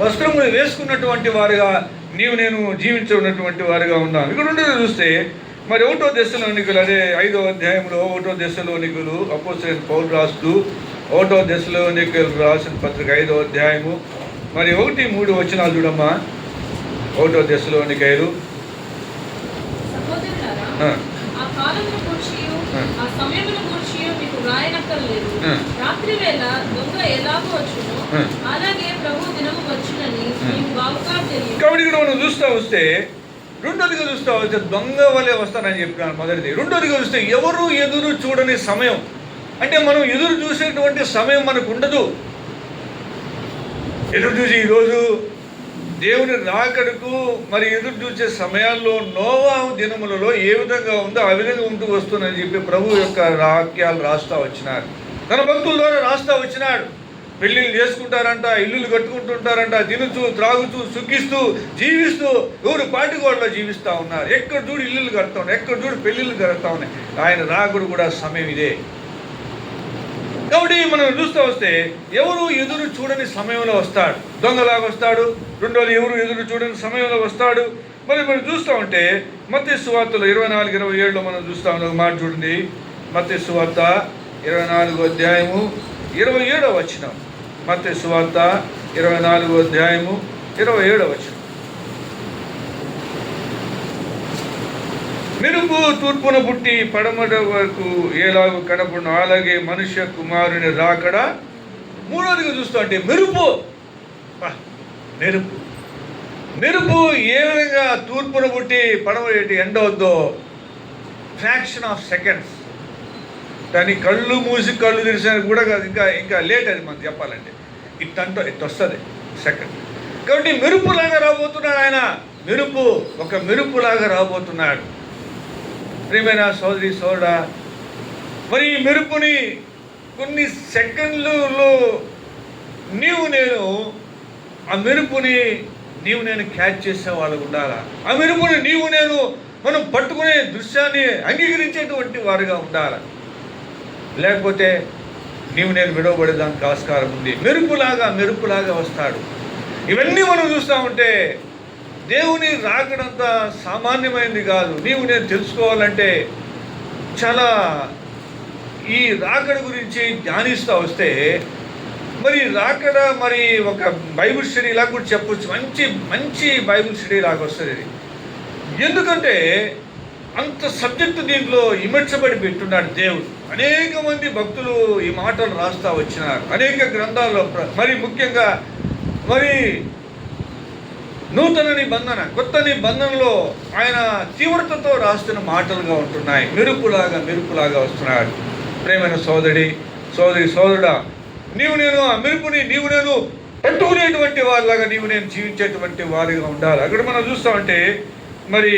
S1: వస్త్రములు వేసుకున్నటువంటి వారుగా నీవు నేను జీవించున్నటువంటి వారుగా ఉన్నాం. ఇక్కడ ఉండేది చూస్తే మరి 1వ దశలోనికలు, అదే 5వ అధ్యాయంలో 1వ దశలోనికలు అపోస్తలుడైన పౌలు రాస్తూ 1వ దశలోనికలు రాసిన పత్రిక 5వ అధ్యాయము మరి 1-3 వచనాలు చూడమ్మా. 1వ దశలోనికలు
S2: రాత్రి వేళ దొంగ ఎలాగో వచ్చును అలాగే ప్రభు దినము వచ్చునని మీకు బాగుగా తెలియదు.
S1: కాబట్టి ఇక్కడ మనం చూస్తా వస్తే రెండోదిగా చూస్తా వస్తే దొంగ వలె వస్తానని చెప్పినాను మొదటిది. రెండోదిగా చూస్తే ఎవరు ఎదురు చూడని సమయం. అంటే మనం ఎదురు చూసేటువంటి సమయం మనకు ఉండదు. ఎదురు చూసి ఈరోజు దేవుని రాకడకు మరి ఎదురు చూసే సమయాల్లో నోవా దినములలో ఏ విధంగా ఉందో ఆ విధంగా ఉంటూ వస్తుందని చెప్పి ప్రభు యొక్క వాక్యాలు రాస్తా వచ్చినారు. తన భక్తుల ద్వారా రాస్తా వచ్చినాడు. పెళ్ళిళ్ళు చేసుకుంటారంట, ఇల్లులు కట్టుకుంటుంటారంట, తినుచు త్రాగుతూ సుఖిస్తూ జీవిస్తూ ఎవరు పాటిగోడలో జీవిస్తూ ఉన్నారు. ఎక్కడ చూడు ఇల్లులు కడతా ఉన్నాయి, ఎక్కడ చూడు పెళ్ళిళ్ళు జరుగుతూ ఉన్నాయి. ఆయన రాకుడు కూడా సమయం ఇదే. కాబట్టి మనం చూస్తూ వస్తే ఎవరు ఎదురు చూడని సమయంలో వస్తాడు, దొంగలాగా వస్తాడు. రెండోది ఎవరు ఎదురు చూడని సమయంలో వస్తాడు. మరి మనం చూస్తూ ఉంటే మత్తయి సువార్తలో 24:27 మనం చూస్తూ ఉన్నాం. మాట చూడండి. మత్తయి సువార్త 24వ అధ్యాయము 27వ వచనం. మత్తయి సువార్త 24వ అధ్యాయము 27వ వచనం. మెరుపు తూర్పున పుట్టి పడమట వరకు ఎలాగో కనపడును అలాగే మనుష్య కుమారుని రాకడ. మూడోదిగా చూస్తూ అంటే మెరుపు ఏ విధంగా తూర్పున పుట్టి పడమటి ఎండ వద్దో ఫ్రాక్షన్ ఆఫ్ సెకండ్స్. దాన్ని కళ్ళు మూసి కళ్ళు తెరిసానికి కూడా ఇంకా లేట్ అది మనం చెప్పాలంటే. ఇట్ వస్తుంది సెకండ్. కాబట్టి మెరుపులాగా రాబోతున్నాడు ఆయన. ఒక మెరుపులాగా రాబోతున్నాడు. ప్రియమైన సోదరి సోదరుడా, మరి ఈ మెరుపుని కొన్ని సెకండ్లలో ఆ మెరుపుని నీవు నేను క్యాచ్ చేసే వాళ్ళకు ఉండాలా. ఆ మెరుపుని నీవు నేను మనం పట్టుకునే దృశ్యాన్ని అంగీకరించేటువంటి వారుగా ఉండాలి. లేకపోతే నీవు నేను విడవబడేదానికి ఆస్కారం ఉంది. మెరుపులాగా వస్తాడు. ఇవన్నీ మనం చూస్తూ ఉంటే దేవుని రాకడంత సామాన్యమైనది కాదు. నీవు నేను తెలుసుకోవాలంటే చాలా ఈ రాకడ గురించి ధ్యానిస్తూ వస్తే మరి రాకడ మరి ఒక బైబిల్ స్టడీ లాగా కూడా చెప్పొచ్చు. మంచి మంచి బైబిల్ స్టడీ లాగా వస్తుంది ఇది. ఎందుకంటే అంత సబ్జెక్టు దీంట్లో ఇమర్చబడి పెట్టున్నాడు దేవుడు. అనేక మంది భక్తులు ఈ మాటలు రాస్తా వచ్చినారు అనేక గ్రంథాల్లో. మరి ముఖ్యంగా మరి నూతన నిబంధన, కొత్త నిబంధనలో ఆయన తీవ్రతతో రాస్తున్న మాటలుగా ఉంటున్నాయి. మెరుపులాగా వస్తున్నాడు. ప్రేమైన సోదరుడా, నీవు నేను ఆ మెరుపుని నీవు నేను పట్టుకునేటువంటి వాళ్ళలాగా నీవు నేను జీవించేటువంటి వారిగా ఉండాలి. అక్కడ మనం చూస్తామంటే మరి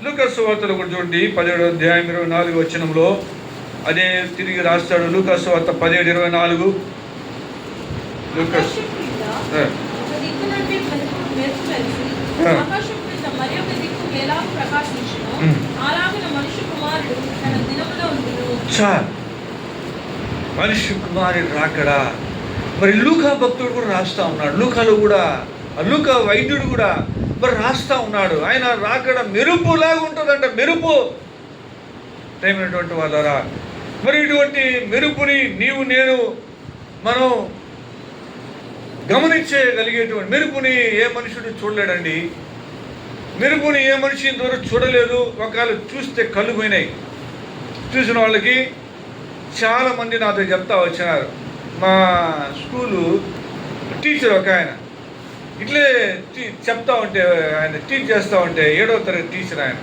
S1: లూకాసు వార్తలో కూడా చూడండి 17వ అధ్యాయం 24వ వచనంలో అదే తిరిగి రాస్తాడు. లూకాసు వార్త 17:24. లూకాసు మనిషి కుమారుడు రాకడా. మరి లూకా భక్తుడు కూడా రాస్తా ఉన్నాడు. లూకాలో కూడా లూకా వైద్యుడు కూడా మరి రాస్తా ఉన్నాడు. ఆయన రాకడ మెరుపులాగా ఉంటుందంట. మెరుపు టైమైనటువంటి వాళ్ళరా, మరి ఇటువంటి మెరుపుని నీవు నేను మనం గమనించగలిగేటువంటి మెరుపుని ఏ మనుషుడు చూడలేడండి. మెరుపుని ఏ మనిషి ఇంతవరకు చూడలేదు. ఒకవేళ చూస్తే కళ్ళు పోయినాయి. చూసిన వాళ్ళకి చాలామంది నాతో చెప్తా వచ్చినారు. మా స్కూలు టీచర్ ఒక ఆయన ఇట్లే చెప్తా ఉంటే, ఆయన టీచ్ చేస్తూ ఉంటే 7వ తరగతి టీచర్ ఆయన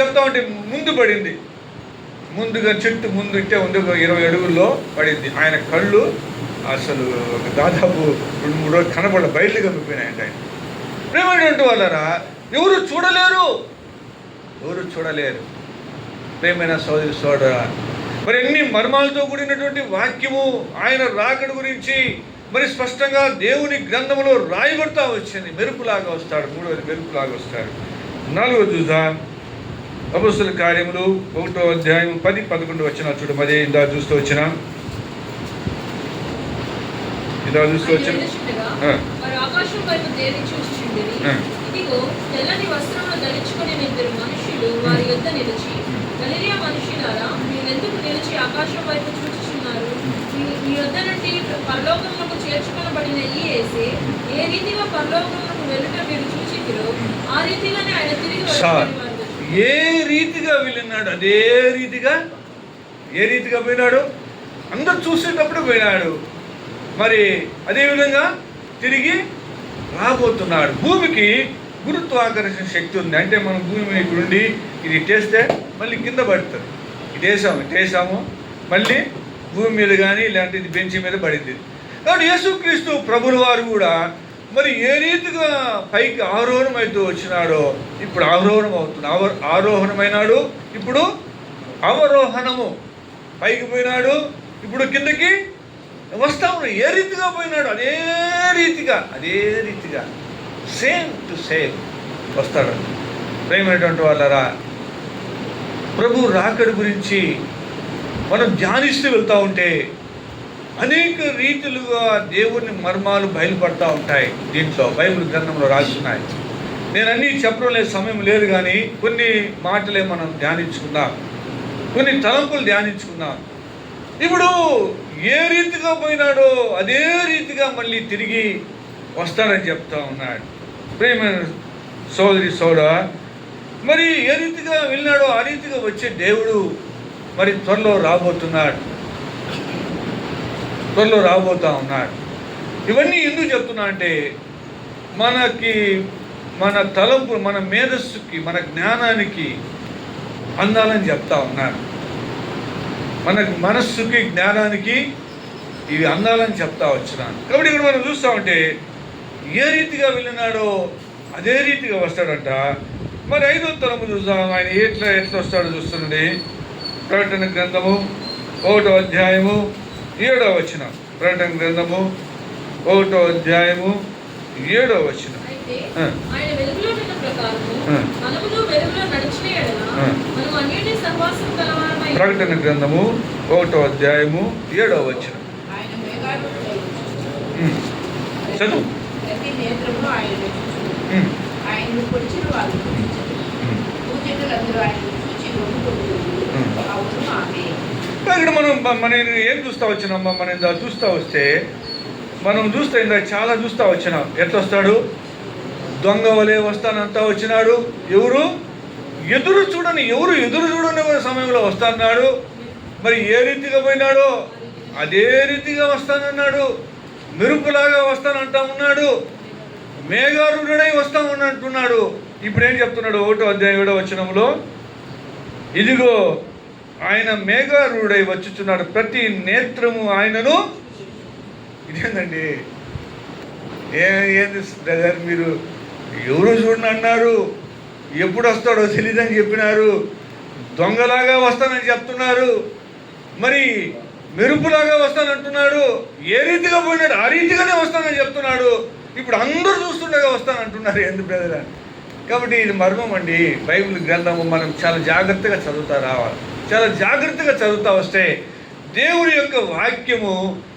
S1: చెప్తా ఉంటే ముందు పడింది. ముందుగా చెట్టు ముందు ఇట్టే ఉంది, 20 అడుగుల్లో పడింది. ఆయన కళ్ళు అసలు దాదాపు 2-3 రోజులు కనపడ బయలు కమ్మిపోయినాయంట. ఆయన ప్రేమైనటువంటి వాళ్ళరా, ఎవరు చూడలేరు. ప్రేమైన సోదరా, మరి ఎన్ని మర్మాలతో కూడినటువంటి వాక్యము ఆయన రాకడ గురించి మరి స్పష్టంగా దేవుని గ్రంథంలో రాయబడతా వచ్చింది. మెరుపులాగా వస్తాడు. 3వది మెరుపులాగా వస్తాడు. 4వది చూద్దాం. అపొస్తలుల కార్యములు 1వ అధ్యాయం 10-11 వచ్చిన చూడు. అదే ఇందా చూస్తూ వచ్చిన
S2: ఆకాశం వైపు తేరి చూచుచుండిరి. ఇదిగో తెల్లని వస్త్రములు ధరించుకొని 2 మనుషులు వారి యొద్ద నిలిచి, గలిలయ మనుషులారా, మీరెందుకు నిలిచి ఆకాశం వైపు చూచుచున్నారు? మీ యొద్ద నుండి పరలోకములకు చేర్చుకొనబడిన ఈ యేసే ఏ రీతిగా పరలోకములకు వెళ్ళుట మీరు చూచితిరో ఆ రీతిగానే ఆయన తిరిగి వచ్చి
S1: ఏ రీతిగా వెళ్ళినాడు అదే రీతిగా ఏ రీతిగా పోయినాడు అందరు చూసేటప్పుడు పోయినాడు. మరి అదేవిధంగా తిరిగి రాబోతున్నాడు. భూమికి గురుత్వాకర్షణ శక్తి ఉంది. అంటే మనం భూమి ఇక్కడుండి ఇది టేస్తే మళ్ళీ కింద పడుతుంది. ఇటేసాము మళ్ళీ భూమి మీద కానీ ఇలాంటి ఇది బెంచి మీద పడింది. కాబట్టి యేసుక్రీస్తు ప్రభుల వారు కూడా మరి ఏ రీతిగా పైకి ఆరోహణమైతూ వచ్చినాడో ఇప్పుడు ఆరోహణం అవుతుంది. ఆరోహణమైనాడు, ఇప్పుడు అవరోహణము. పైకి పోయినాడు, ఇప్పుడు కిందకి వస్తా ఉన్నాడు. ఏ రీతిగా పోయినాడు అదే రీతిగా సేమ్ టు సేమ్ వస్తాడు. ప్రేమైనటువంటి వాళ్ళరా, ప్రభు రాకడ గురించి మనం ధ్యానిస్తూ వెళ్తూ ఉంటే అనేక రీతులుగా దేవుని మర్మాలు బయలుపడతా ఉంటాయి. దీంట్లో బైబిల్ గ్రంథంలో రాస్తున్నాయి. నేను అన్నీ చెప్పడం లేదు, సమయం లేదు. కానీ కొన్ని మాటలే మనం ధ్యానించుకుందాం, కొన్ని తలంపులు ధ్యానించుకుందాం. ఇప్పుడు ఏ రీతిగా పోయినాడో అదే రీతిగా మళ్ళీ తిరిగి వస్తాడని చెప్తా ఉన్నాడు. ప్రేమ సోదరా, మరి ఏ రీతిగా వెళ్ళినాడో ఆ రీతిగా వచ్చే దేవుడు మరి త్వరలో రాబోతా ఉన్నాడు. ఇవన్నీ ఎందుకు చెప్తున్నా అంటే మన తలంపు, మన మేధస్సుకి, మన జ్ఞానానికి అందాలని చెప్తా ఉన్నాడు. మన మనస్సుకి, జ్ఞానానికి ఇవి అందాలని చెప్తా వచ్చినాను. కాబట్టి ఇక్కడ మనం చూస్తామంటే ఏ రీతిగా వెళ్ళినాడో అదే రీతిగా వస్తాడంట. మరి 5వ తరము చూద్దాం. ఆయన ఎట్లా వస్తాడో చూస్తుండే. ప్రకటన గ్రంథము 1వ అధ్యాయము 7వ వచనం. ప్రకటన గ్రంథము 1వ అధ్యాయము 7వ వచనం. ప్రకటన గ్రంథము 1వ అధ్యాయము 7వ వచనం. చదువు. ఇక్కడ మనం ఏం చూస్తా వచ్చినామా? మనం చూస్తా వస్తే మనం చూస్తే ఇంకా చాలా చూస్తూ వచ్చినాం. ఎట్లా వస్తాడు? దొంగ వలె వస్తానంతా వచ్చినాడు. ఎవరు ఎదురు చూడని సమయంలో వస్తాన్నాడు. మరి ఏ రీతిగా పోయినాడో అదే రీతిగా వస్తానన్నాడు. మెరుపులాగా వస్తానంటా ఉన్నాడు. మేఘారుడై వస్తామన్నట్టున్నాడు. ఇప్పుడు ఏం చెప్తున్నాడు? 1వ అధ్యాయం 7వ వచనంలో, ఇదిగో ఆయన మేఘారుడై వచ్చుచున్నాడు, ప్రతి నేత్రము ఆయనను. ఇదేందండి? ఏంది బ్రదర్, మీరు ఎవరు చూడని అన్నారు, ఎప్పుడు వస్తాడో తెలియదని చెప్పినారు, దొంగలాగా వస్తానని చెప్తున్నారు, మరి మెరుపులాగా వస్తానంటున్నాడు. ఏ రీతిగా పోయినాడు ఆ రీతిగానే వస్తానని చెప్తున్నాడు. ఇప్పుడు అందరూ చూస్తుండగా వస్తానంటున్నారు. ఎందుకు బ్రదర్? కాబట్టి ఇది మర్మం అండి. బైబిల్ గ్రంథము మనం చాలా జాగ్రత్తగా చదువుతా రావాలి. చాలా జాగ్రత్తగా చదువుతా వస్తే దేవుడి యొక్క వాక్యము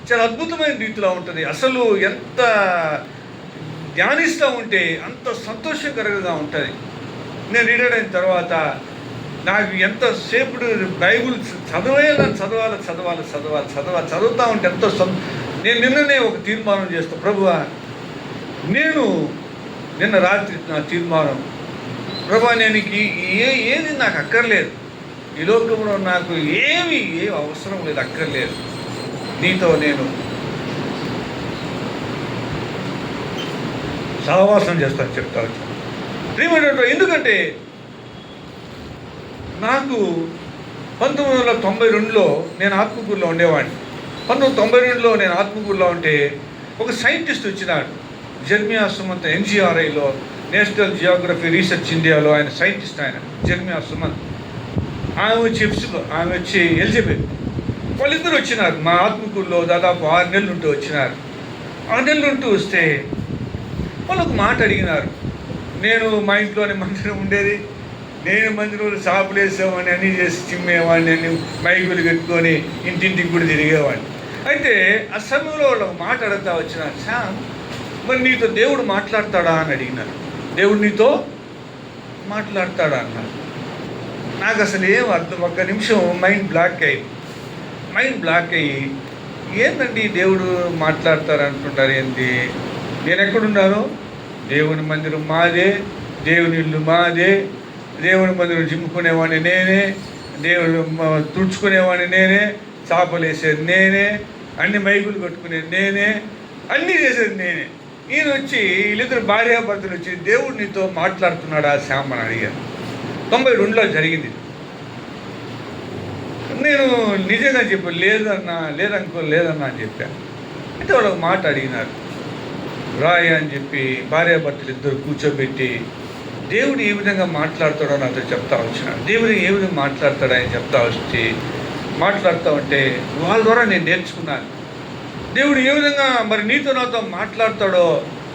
S1: చాలా అద్భుతమైన రీతిలో ఉంటుంది. అసలు ఎంత ధ్యానిస్తూ ఉంటే అంత సంతోషకరంగా ఉంటుంది. నేను రీడర్ అయిన తర్వాత నాకు ఎంతసేపు బైబిల్ చదువుతూ ఉంటే ఎంతో నేను నిన్ననే ఒక తీర్మానం చేస్తాను. ప్రభువా, నేను నిన్న రాత్రి నా తీర్మానం, ప్రభువా, నేను ఏది నాకు అక్కర్లేదు, ఈ లోకంలో నాకు ఏమి అవసరం లేదు, అక్కర్లేదు, నీతో నేను సహవాసం చేస్తాను చెప్తా వచ్చాను. ఎందుకంటే నాకు 1992లో నేను ఆత్మకూరులో ఉండేవాడిని. 1992లో నేను ఆత్మకూరులో ఉంటే ఒక సైంటిస్ట్ వచ్చినాడు. జెర్మియా సుమంత్, NGRIలో నేషనల్ జియోగ్రఫీ రీసెర్చ్ ఇండియాలో ఆయన సైంటిస్ట్. ఆయన జెర్మియా సుమంత్, ఆమె వచ్చి ఎలిజబెత్. వాళ్ళిద్దరు వచ్చినారు మా ఆత్మకూరులో. దాదాపు 6 నెలలు ఉంటూ వచ్చినారు. 6 నెలలు ఉంటూ వస్తే వాళ్ళు ఒక మాట అడిగినారు. నేను మా ఇంట్లోనే మందిరం ఉండేది, నేను మందిరంలో షాపులు వేసేవాడిని, అన్నీ చేసి చిమ్మేవాడిని, నేను మైకులు కట్టుకొని ఇంటింటికి కూడా తిరిగేవాడిని. అయితే ఆ సమయంలో వాళ్ళు ఒక మాట అడుగుతా వచ్చినారు, శామ్, మరి నీతో దేవుడు మాట్లాడతాడా అని అడిగినారు. దేవుడు నీతో మాట్లాడతాడా అన్నారు. నాకు అసలు ఏం అర్థం, ఒక్క నిమిషం మైండ్ బ్లాక్ అయ్యి ఏందండి దేవుడు మాట్లాడతారు ఏంటి? నేను ఎక్కడున్నాను? దేవుని మందిరం మాదే, దేవుని ఇల్లు మాదే, దేవుని మందిరం జిమ్ముకునేవాడిని నేనే, దేవుడు తుడుచుకునేవాడిని నేనే, చేపలు వేసేది నేనే, అన్ని మైకులు కట్టుకునేది నేనే, అన్నీ చేసేది నేనే. ఈయన వచ్చి వీళ్ళిద్దరు భార్యాభర్తలు వచ్చి దేవుడు నీతో మాట్లాడుతున్నాడా శ్యామ్ అని అడిగారు. 92లో జరిగింది. నేను నిజంగా లేదన్నా అని చెప్పాను. అయితే వాళ్ళు ఒక మాట అడిగినారు, రాయ అని చెప్పి భార్యాభర్తలు ఇద్దరు కూర్చోబెట్టి దేవుడు ఏ విధంగా మాట్లాడతాడో నాతో చెప్తా వచ్చినాడు. దేవుడు ఏ విధంగా మాట్లాడతాడో అని మాట్లాడుతూ ఉంటే వాళ్ళ ద్వారా నేను నేర్చుకున్నాను. దేవుడు ఏ విధంగా మరి నీతో నాతో మాట్లాడతాడో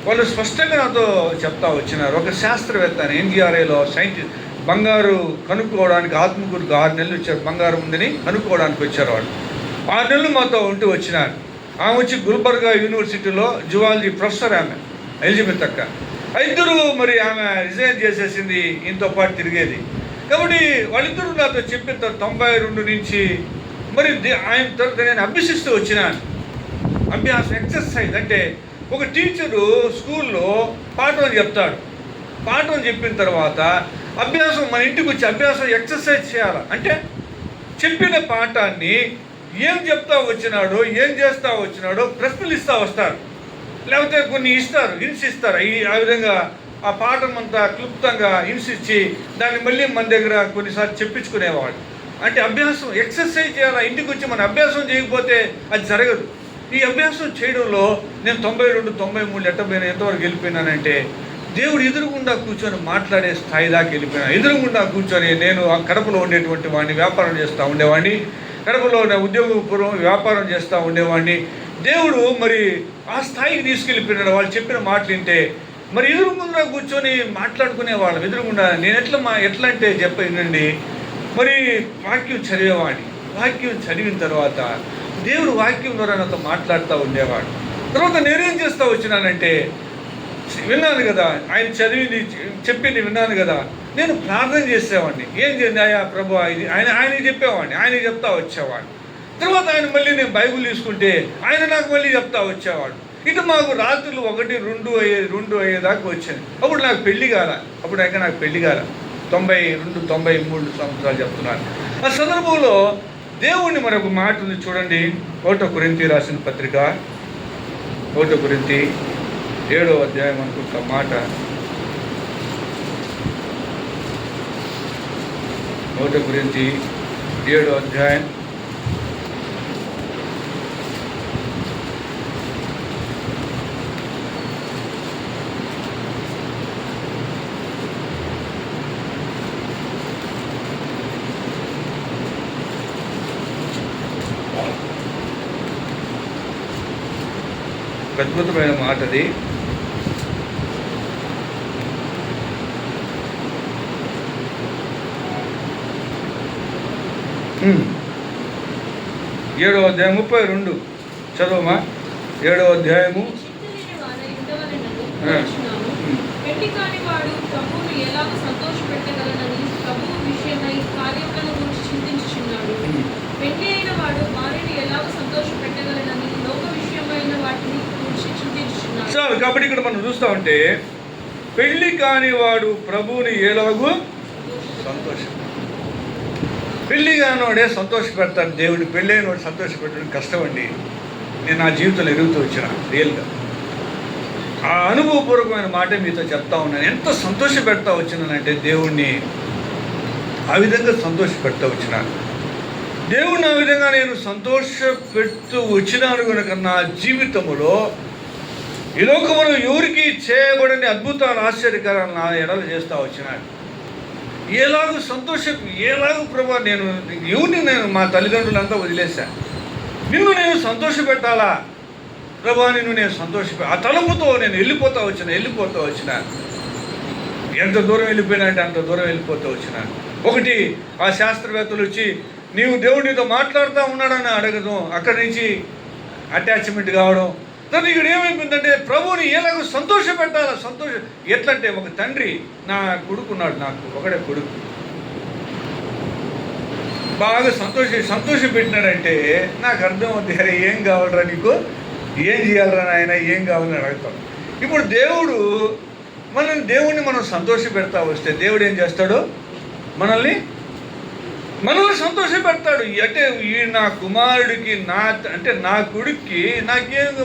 S1: వాళ్ళు స్పష్టంగా నాతో చెప్తా వచ్చినారు. ఒక శాస్త్రవేత్త NGRIలో సైంటిస్ట్, బంగారు కనుక్కోవడానికి ఆత్మకూరుకు 6 నెలలు వచ్చారు. బంగారం ఉందని కనుక్కోవడానికి వచ్చారు. వాళ్ళు 6 నెలలు మాతో ఉంటూ వచ్చినారు. ఆమె వచ్చి గుల్బర్గా యూనివర్సిటీలో జువాలజీ ప్రొఫెసర్. ఆమె ఎలిజబెత్ అక్క. ఇద్దరు మరి ఆమె రిజైన్ చేసేసింది, ఈయనతో పాటు తిరిగేది. కాబట్టి వాళ్ళిద్దరూ నాతో చెప్పిన 92 నుంచి మరి ఆయన తర్వాత నేను అభ్యసిస్తూ వచ్చినాను. అభ్యాసం, ఎక్సర్సైజ్. అంటే ఒక టీచరు స్కూల్లో పాఠం చెప్తాడు. పాఠం చెప్పిన తర్వాత అభ్యాసం, మన ఇంటికి వచ్చి అభ్యాసం ఎక్సర్సైజ్ చేయాలి. అంటే చెప్పిన పాఠాన్ని ఏం చెప్తా వచ్చినాడో, ఏం చేస్తూ వచ్చినాడో ప్రశ్నలు ఇస్తూ వస్తారు, లేకపోతే కొన్ని హింట్స్ ఇస్తారు. ఆ విధంగా ఆ పాఠం అంతా క్లుప్తంగా హింట్స్ ఇచ్చి దాన్ని మళ్ళీ మన దగ్గర కొన్నిసార్లు చెప్పించుకునేవాడు. అంటే అభ్యాసం, ఎక్సర్సైజ్ చేయాలి. ఇంటికి వచ్చి మన అభ్యాసం చేయకపోతే అది జరగదు. ఈ అభ్యాసం చేయడంలో నేను 92, 93 ఎట్టపోయినా ఎంతవరకు వెళ్ళిపోయినానంటే దేవుడు ఎదురుగుండా కూర్చొని మాట్లాడే స్థాయి దాకా వెళ్ళిపోయినా. ఎదురుగుండా కూర్చొని నేను కడపలో ఉండేటువంటి వాడిని, వ్యాపారం చేస్తూ ఉండేవాడిని. కడపలో ఉద్యోగపూర్వం వ్యాపారం చేస్తూ ఉండేవాడిని. దేవుడు మరి ఆ స్థాయికి తీసుకెళ్ళిపోయినాడు. వాళ్ళు చెప్పిన మాటలు వింటే మరి ఎదురుగుండా కూర్చొని మాట్లాడుకునేవాళ్ళం. ఎదురుగుండా నేను ఎట్లా అంటే చెప్పండి, మరి వాక్యం చదివేవాడిని. వాక్యం చదివిన తర్వాత దేవుడు వాక్యం ద్వారా నాతో మాట్లాడుతూ ఉండేవాడు. తర్వాత నేనేం చేస్తూ వచ్చినానంటే, విన్నాను కదా, ఆయన చెప్పింది విన్నాను కదా, నేను ప్రార్థన చేసేవాడిని. ఏం చేయండి అయ్యా ప్రభు ఇది ఆయన చెప్పేవాడిని, ఆయన చెప్తా వచ్చేవాడు. తర్వాత ఆయన మళ్ళీ నేను బైబిల్ తీసుకుంటే ఆయన నాకు మళ్ళీ చెప్తా వచ్చేవాడు. ఇటు మాకు రాత్రులు 1, 2 అయ్యేదాకా వచ్చాను. అప్పుడు నాకు పెళ్లి కాల. అప్పుడు ఇంకా నాకు పెళ్లి కాల. 92, 93 సంవత్సరాలు చెప్తున్నాను. ఆ సందర్భంలో దేవుణ్ణి మరొక మాట ఉంది చూడండి. 1 కొరింథీ రాసిన పత్రిక 1 కొరింథీ 7వ అధ్యాయం అనుకుంటా మాట. 1 కొరింథీ 7వ అధ్యాయం 1 అద్భుతమైన మాట అది. ఏడవ అధ్యాయం 32 చదవమా. 7వ అధ్యాయము.
S2: పెళ్లి కాని వాడు ప్రభువును ఎలాగో సంతోషపెట్టగలనని ప్రభువు విషయమై కార్యములను గురించి చింతించుచున్నాడు. పెళ్లి అయిన వాడు భార్యను ఎలాగో సంతోషపెట్టగలనని లోక విషయమైన వాటిని గురించి చింతించుచున్నాడు.
S1: చాలు. కాబట్టి ఇక్కడ మనం చూస్తామంటే పెళ్లి కాని వాడు ప్రభువుని ఎలాగూ సంతోషం. పెళ్లి కానివాడే సంతోషపెడతాడు దేవుడు. పెళ్ళి అయిన వాడు సంతోషపెట్టడం కష్టం అండి. నేను నా జీవితంలో ఎదుగుతూ వచ్చిన రియల్గా ఆ అనుభవపూర్వకమైన మాట మీతో చెప్తా ఉన్నాను. ఎంత సంతోషపెడతా వచ్చినానంటే దేవుణ్ణి ఆ విధంగా సంతోషపెడతా వచ్చినాను. దేవుణ్ణి ఆ విధంగా నేను సంతోషపెడుతూ వచ్చినాను కనుక నా జీవితంలో ఈ లోకంలో ఎవరికి చేయబడని అద్భుతాలు ఆశ్చర్యకరాలు నా ఎడలు చేస్తూ వచ్చినాను. ఎలాగూ ప్రభా నేను ఎవరిని నేను మా తల్లిదండ్రులంతా వదిలేశాను. నిన్ను నేను సంతోషపెట్టాలా ప్రభా, నిన్ను నేను ఆ తలంపుతో నేను వెళ్ళిపోతూ వచ్చిన ఎంత దూరం వెళ్ళిపోయినా అంటే అంత దూరం వెళ్ళిపోతూ వచ్చినాను. ఒకటి ఆ శాస్త్రవేత్తలు వచ్చి నీవు దేవుడితో మాట్లాడుతూ ఉన్నాడని అడగడం, అక్కడి నుంచి అటాచ్మెంట్ కావడం. తర్వాత ఇక్కడ ఏమైపోయిందంటే ప్రభువుని ఎలాగో సంతోషపెట్టాలా. ఎట్లంటే ఒక తండ్రి నా కొడుకున్నాడు, నాకు ఒకడే కొడుకు, బాగా సంతోషం పెట్టినాడంటే నాకు అర్థం అవుతుంది. అరే ఏం కావాలరా నీకు, ఏం చేయాలరా నాయన, ఏం కావాలని అడుగుతాం. ఇప్పుడు దేవుడిని మనం సంతోష పెడతా వస్తే దేవుడు ఏం చేస్తాడు, మనల్ని సంతోషపెడతాడు. అంటే ఈ నా కుమారుడికి నా కొడుక్కి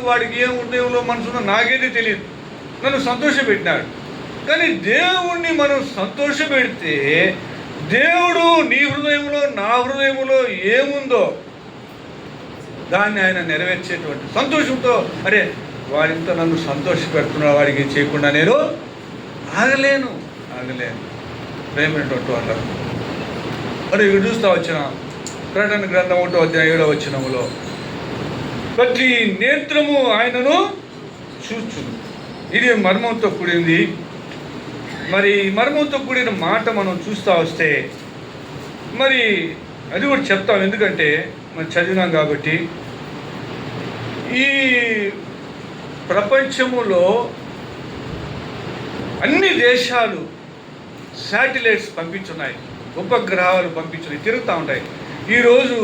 S1: వాడికి ఏం హృదయంలో మనసులో నాకేది తెలియదు, నన్ను సంతోషపెట్టినాడు. కానీ దేవుణ్ణి మనం సంతోషపెడితే దేవుడు నీ హృదయంలో నా హృదయంలో ఏముందో దాన్ని ఆయన నెరవేర్చేటువంటి సంతోషంతో, అరే వాడింత నన్ను సంతోషపెడుతున్నా, వాడికి చేయకుండా నేను ఆగలేను. ప్రేమైనటువంటి వాళ్ళు మరి ఇక్కడ చూస్తూ వచ్చిన ప్రకటన గ్రంథం 1వ అధ్యాయం 7వ వచనములో ప్రతి నేత్రము ఆయనను చూచును. ఇది మర్మంతో కూడింది. మరి మర్మంతో కూడిన మాట మనం చూస్తూ వస్తే మరి అది కూడా చెప్తాం, ఎందుకంటే మనం చదివినాం కాబట్టి. ఈ ప్రపంచములో అన్ని దేశాలు శాటిలైట్స్ పంపించున్నాయి, ఉపగ్రహాలు పంపించున్నాయి, తిరుగుతూ ఉంటాయి. ఈరోజు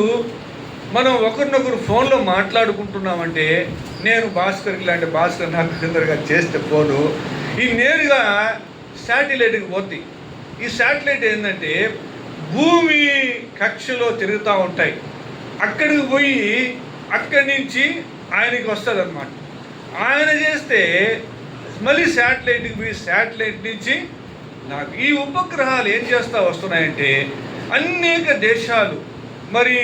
S1: మనం ఒకరినొకరు ఫోన్లో మాట్లాడుకుంటున్నామంటే నేను భాస్కర్కి లాంటి భాస్కర్ నాకు కిందగా చేస్తే ఫోను ఈ నేరుగా శాటిలైట్కి పోతాయి. ఈ శాటిలైట్ ఏంటంటే భూమి కక్షలో తిరుగుతూ ఉంటాయి. అక్కడికి పోయి అక్కడి నుంచి ఆయనకి వస్తుంది అన్నమాట. ఆయన చేస్తే మళ్ళీ శాటిలైట్కి పోయి శాటిలైట్ నుంచి నాకు ఈ ఉపగ్రహాలు ఏం చేస్తూ వస్తున్నాయంటే అనేక దేశాలు మరి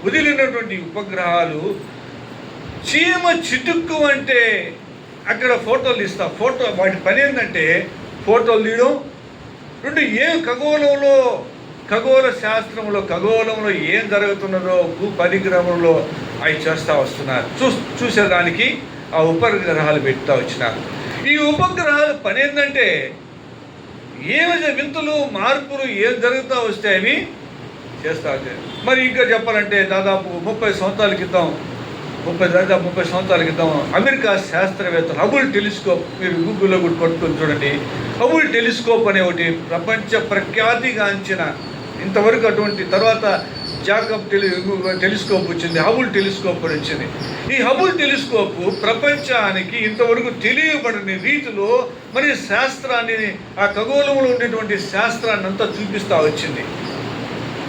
S1: వదిలినటువంటి ఉపగ్రహాలు చీమ చిటుక్కు అంటే అక్కడ ఫోటోలు తీస్తా. వాటి పని ఏంటంటే ఫోటోలు తీయడం. రెండు ఏం ఖగోళ శాస్త్రంలో ఖగోళంలో ఏం జరుగుతున్నదో భూపరిగ్రహంలో అవి చేస్తూ వస్తున్నారు. చూసేదానికి ఆ ఉపగ్రహాలు పెడతా వచ్చినారు. ఈ ఉపగ్రహాల పని ఏంటంటే ఏమైనా వింతలు మార్పులు ఏం జరుగుతూ వస్తే అవి చేస్తూ వచ్చాయి. మరి ఇంకా చెప్పాలంటే దాదాపు 30 సంవత్సరాల క్రితం అమెరికా శాస్త్రవేత్తలు హబుల్ టెలిస్కోప్, మీరు గూగుల్లో కూడా కొట్టుకొని చూడండి, హబుల్ టెలిస్కోప్ అనే ఒకటి ప్రపంచ ప్రఖ్యాతిగాంచిన, ఇంతవరకు అటువంటి తర్వాత జాకబ్ టెలిస్కోప్ వచ్చింది, హబుల్ టెలిస్కోప్ అని వచ్చింది. ఈ హబుల్ టెలిస్కోప్ ప్రపంచానికి ఇంతవరకు తెలియబడని రీతిలో మరి శాస్త్రాన్ని, ఆ ఖగోళంలో ఉండేటువంటి శాస్త్రాన్ని అంతా చూపిస్తూ వచ్చింది.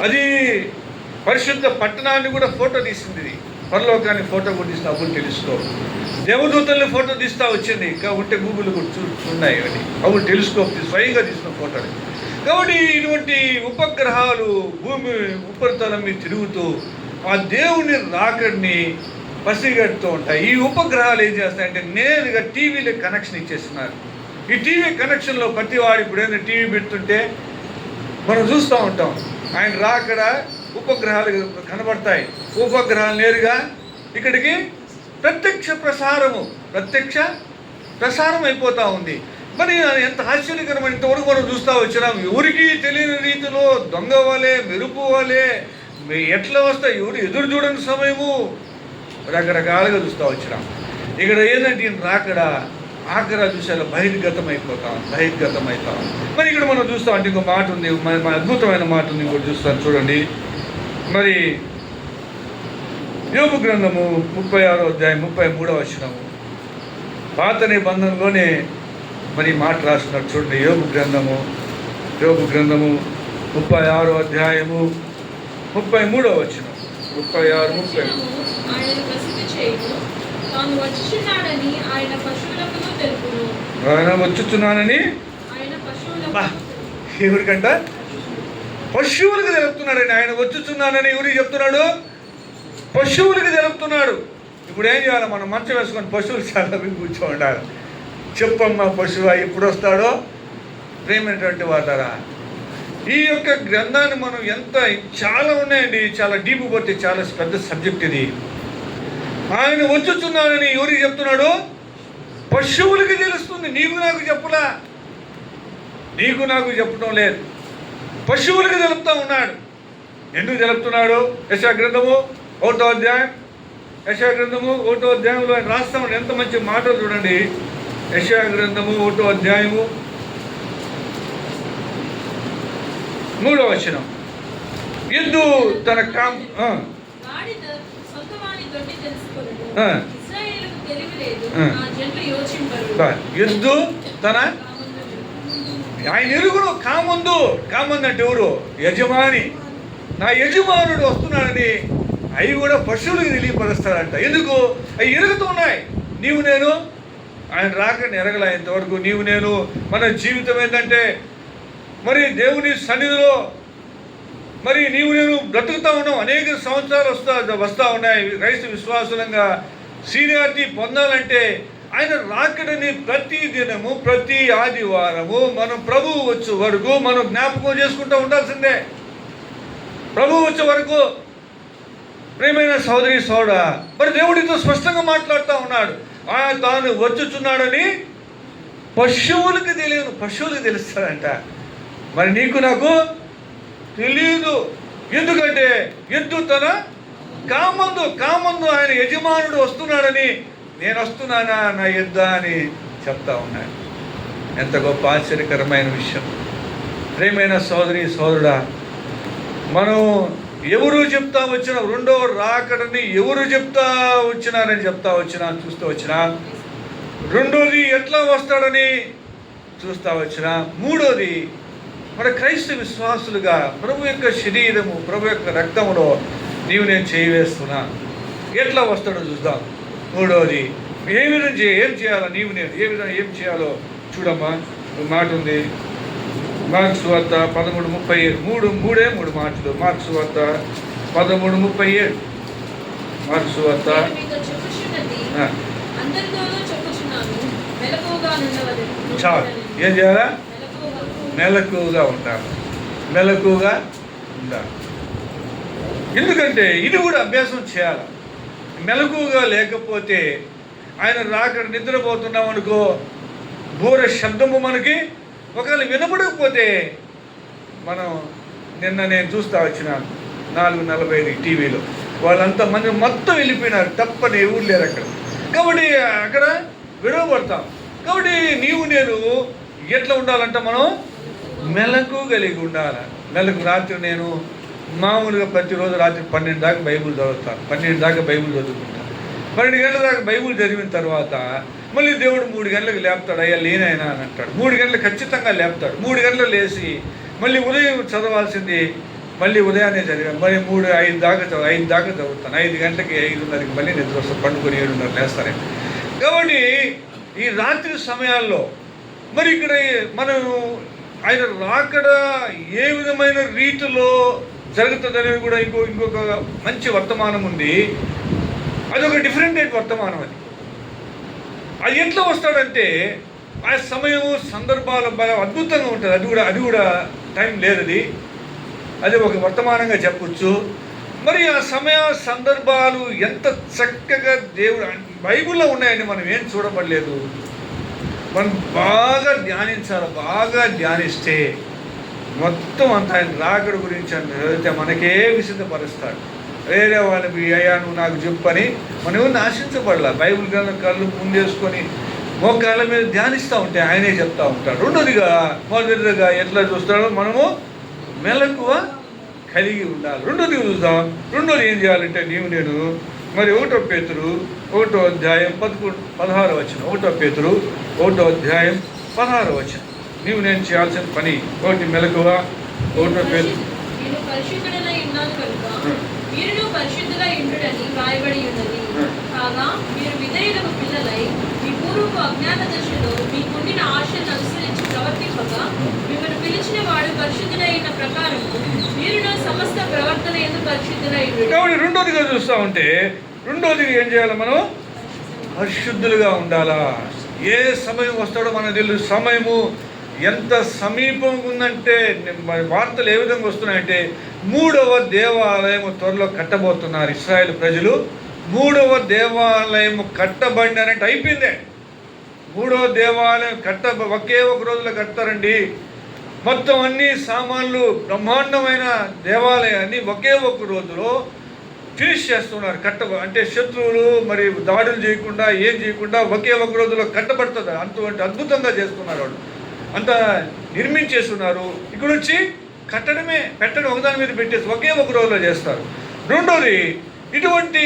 S1: అది పరిశుద్ధ పట్టణాన్ని కూడా ఫోటో తీసింది. ఇది పరలోకాన్ని ఫోటో కూడా తీసిన హబుల్ టెలిస్కోప్. దేవదూతల్ని ఫోటో తీస్తూ వచ్చింది. ఉంటే గూగుల్ కూడా ఉన్నాయి. ఇవన్నీ హబుల్ టెలిస్కోప్ స్వయంగా తీసిన ఫోటోలు. కాబట్టి ఇటువంటి ఉపగ్రహాలు భూమి ఉపరితలం మీద తిరుగుతూ ఆ దేవుని రాకడిని పసిగడుతూ ఉంటాయి. ఈ ఉపగ్రహాలు ఏం చేస్తాయంటే నేరుగా టీవీలో కనెక్షన్ ఇచ్చేస్తున్నారు. ఈ టీవీ కనెక్షన్లో ప్రతి వాడు ఇప్పుడు ఏదైనా టీవీ పెడుతుంటే మనం చూస్తూ ఉంటాం. ఆయన రాకడ ఉపగ్రహాలు కనబడతాయి. ఉపగ్రహాలు నేరుగా ఇక్కడికి ప్రత్యక్ష ప్రసారం అయిపోతూ ఉంది. మరి ఎంత ఆశ్చర్యకరమైన ఇంతవరకు మనం చూస్తూ వచ్చినాం. ఎవరికి తెలియని రీతిలో దొంగ వలే, మెరుపు వలే ఎట్లా వస్తాయి, ఎవరు ఎదురు చూడని సమయము రకరకాలుగా చూస్తూ వచ్చినాం. ఇక్కడ ఏంటంటే రాకడ ఆఖరా చూసాలో బహిర్గతం అయిపోతాం. మరి ఇక్కడ మనం చూస్తాం అంటే ఇంకో మాట ఉంది, అద్భుతమైన మాట ఉంది, ఇంకోటి చూస్తాను చూడండి. మరి యోబు గ్రంథము 36వ అధ్యాయం 33వ వచనము, పాత నిబంధనలోనే మరి మాట రాస్తున్నారు చూడండి. యోబు గ్రంథము 36వ అధ్యాయము 33వ వచనం, 36-30. ఆయన వచ్చుచున్నానని ఎవరికంట? పశువులకు తెలుపుతున్నాడండి. ఆయన వచ్చుచున్నానని ఎవరికి చెప్తున్నాడు? పశువులకు తెలుపుతున్నాడు. ఇప్పుడు ఏం చేయాలి? మనం మంచం వేసుకొని పశువులు చాలా కూర్చో ఉండాలి. చెప్పమ్మా పశువు ఎప్పుడు వస్తాడో. ప్రేమైనటువంటి వాళ్ళరా, ఈ యొక్క గ్రంథాన్ని మనం చాలా ఉన్నాయండి, చాలా డీప్ పోతే చాలా పెద్ద సబ్జెక్ట్ ఇది. ఆయన వచ్చుచున్నాడని ఎవరికి చెప్తున్నాడు? పశువులకి తెలుస్తుంది. నీకు నాకు చెప్పలా, నీకు నాకు చెప్పడం లేదు, పశువులకి తెలుపుతా ఉన్నాడు. ఎందుకు తెలుపుతున్నాడు? యెషయా గ్రంథము 1వ అధ్యాయం, యెషయా గ్రంథము 1వ అధ్యాయంలో ఆయన రాస్తామని ఎంత మంచి మాటలు చూడండి. యెషయా గ్రంథము 1వ అధ్యాయము 3వ వచనం. ఎద్దు తన ఎద్దు తన ఆయన ఎరుగుడు కామందు అంటే ఎవరు? యజమాని. నా యజమానుడు వస్తున్నాడని అవి కూడా పశువులకు తెలియపరుస్తాడంట. ఎందుకు? అవి ఎరుగుతున్నాయి. నీవు నేను ఆయన రాకని ఎరగల ఇంతవరకు. నీవు నేను మన జీవితం ఏంటంటే మరి దేవుని సన్నిధిలో మరి నీవు నేను బ్రతుకుతా ఉన్నాం. అనేక సంవత్సరాలు వస్తూ ఉన్నాయి. క్రైస్తవ విశ్వాసులంగా సీనియారిటీ పొందాలంటే ఆయన రాకడని ప్రతి దినము, ప్రతి ఆదివారము మనం ప్రభువు వచ్చే వరకు మనం జ్ఞాపకం చేసుకుంటూ ఉండాల్సిందే. ప్రభువు వచ్చే వరకు. ప్రియమైన సోదరి సోదరా, మరి దేవుడితో స్పష్టంగా మాట్లాడుతూ ఉన్నాడు. ఆయన తాను వచ్చుచున్నాడని పశువులకు తెలియదు, పశువులకు తెలుస్తాడంట. మరి నీకు నాకు తెలియదు. ఎందుకంటే ఎద్దు తన కామందు ఆయన యజమానుడు వస్తున్నాడని, నేను వస్తున్నానా నా ఎద్దా అని చెప్తా ఉన్నాడు. ఎంత గొప్ప ఆశ్చర్యకరమైన విషయం. ప్రియమైన సోదరి సోదరుడా, మనం ఎవరు చెప్తా వచ్చిన రెండో రాకడని ఎవరు చెప్తా వచ్చినారని చూస్తూ వచ్చినా, రెండోది ఎట్లా వస్తాడని చూస్తూ వచ్చినా, మూడోది మన క్రైస్తవ విశ్వాసులుగా ప్రభు యొక్క శరీరము, ప్రభు యొక్క రక్తములో నీవు నేను చేయవేస్తున్నా, ఎట్లా వస్తాడో చూద్దాం. మూడోది ఏం చేయాలో నీవు నేను ఏం చేయాలో చూడమ్మా. మాట ఉంది మార్క్స్ వార్త 13:37. మూడే మాటలు. మార్క్స్ వార్త 13:37. మార్క్స్ వార్త. చాలు. ఏం చేయాలా? మెలకువగా ఉండాలి. ఎందుకంటే ఇది కూడా అభ్యాసం చేయాలి. మెలకువగా లేకపోతే ఆయన రాకడ నిద్రపోతున్నాం అనుకో, బూర శబ్దము మనకి ఒకవేళ వినపడకపోతే మనం నేను చూస్తా వచ్చిన 4:45 టీవీలో వాళ్ళంతా మంది మొత్తం వెళ్ళిపోయినారు. తప్పని ఎవరు లేరు అక్కడ. కాబట్టి అక్కడ విడవబడతాం. కాబట్టి నీవు నేను ఎట్లా ఉండాలంటే మనం మెలకు కలిగి ఉండాలి. రాత్రి నేను మామూలుగా ప్రతిరోజు రాత్రి 12 దాకా బైబిల్ చదువుతారు. 12 దాకా బైబిల్ చదువుకుంటారు. 12 గంటల దాకా బైబిల్ చదివిన తర్వాత మళ్ళీ దేవుడు 3 గంటలకు లేపుతాడు. అయ్యా లేనైనా అని అంటాడు. 3 గంటలకు ఖచ్చితంగా లేపుతాడు. 3 గంటలు లేచి మళ్ళీ ఉదయం చదవాల్సింది మళ్ళీ ఉదయాన్నే చదివాను. మరి 5 దాకా చదువుతాను. 5 గంటలకి 5:30కి మళ్ళీ నిద్ర వస్తాను. పండుకొని 7:30 లేస్తాను. కాబట్టి ఈ రాత్రి సమయాల్లో మరి ఇక్కడ మనం ఆయన రాకడ ఏ విధమైన రీతిలో జరుగుతుందనేది కూడా ఇంకొక మంచి వర్తమానం ఉంది. అదొక డిఫరెంట్ వర్తమానం. అది ఎట్లా వస్తాడంటే ఆ సమయము సందర్భాలు బాగా అద్భుతంగా ఉంటుంది. అది కూడా టైం లేదు. అది ఒక వర్తమానంగా చెప్పచ్చు. మరి ఆ సమయ సందర్భాలు ఎంత చక్కగా దేవుడు బైబిల్లో ఉన్నాయండి. మనం ఏం చూడబడలేదు. మనం బాగా ధ్యానించాలి. బాగా ధ్యానిస్తే మొత్తం అంత ఆయన రాకడ గురించి అని చదివితే మనకే విసిద్ధపరుస్తాడు. వేరే వాళ్ళకి అయ్యా నువ్వు నాకు చెప్పని మనం ఎవరిని ఆశించబడలా. బైబిల్ కళ్ళు ముందేసుకొని మోకాళ్ళ మీద ధ్యానిస్తూ ఉంటే ఆయనే చెప్తా ఉంటాడు. మొదటిగా ఎట్లా చూస్తాడో మనము మెలకువ కలిగి ఉండాలి. రెండోది చూద్దాం. రెండోది ఏం చేయాలంటే నేను మరి 1 పేతురు 1వ అధ్యాయం 16వ వచనం. 1 పేతురు 1వ అధ్యాయం 16వ వచనం. నేను చేయాల్సిన పని ఒకటి మెలకువ. 1 పేతురు
S2: నేను పరిశుద్ధుడనై ఉన్నాను కనుక మీరును పరిశుద్ధులై ఉండుడని రాయబడి ఉన్నది. కాగా మీరు విధేయులకు పిల్లలై మీ పూర్వపు అజ్ఞాన దశలో మీకుండిన ఆశను అనుసరించి ప్రవర్తింపగా మిమ్మల్ని పిలిచిన వాడు పరిశుద్ధులై ఉన్న ప్రకారం మీరును సమస్త ప్రవర్తన ఎందుకు పరిశుద్ధులై ఉండుడి.
S1: కాబట్టి రెండోదిగా చూస్తూ ఉంటే రెండోది ఏం చేయాలి? మనం పరిశుద్ధులుగా ఉండాలా. ఏ సమయం వస్తాడో మనకు తెలుసు. సమయము ఎంత సమీపంగా ఉందంటే వార్తలు ఏ విధంగా వస్తున్నాయంటే 3వ దేవాలయం త్వరలో కట్టబోతున్నారు ఇశ్రాయేల్ ప్రజలు. 3వ దేవాలయం కట్టబడినారంటే అయిపోయిందే. 3వ దేవాలయం ఒకే ఒక రోజులో కడతారండి. మొత్తం అన్ని సామాన్లు బ్రహ్మాండమైన దేవాలయాన్ని ఒకే ఒక రోజులో ఫినిష్ చేస్తున్నారు. అంటే శత్రువులు మరి దాడులు చేయకుండా ఏం చేయకుండా ఒకే ఒక రోజులో కట్టబడుతుంది. అటువంటి అద్భుతంగా చేస్తున్నారు వాళ్ళు. అంత నిర్మించేస్తున్నారు. ఇక్కడ వచ్చి పెట్టడం ఒకదాని మీద పెట్టేసి ఒకే ఒక రోజులో చేస్తారు. రెండోది ఇటువంటి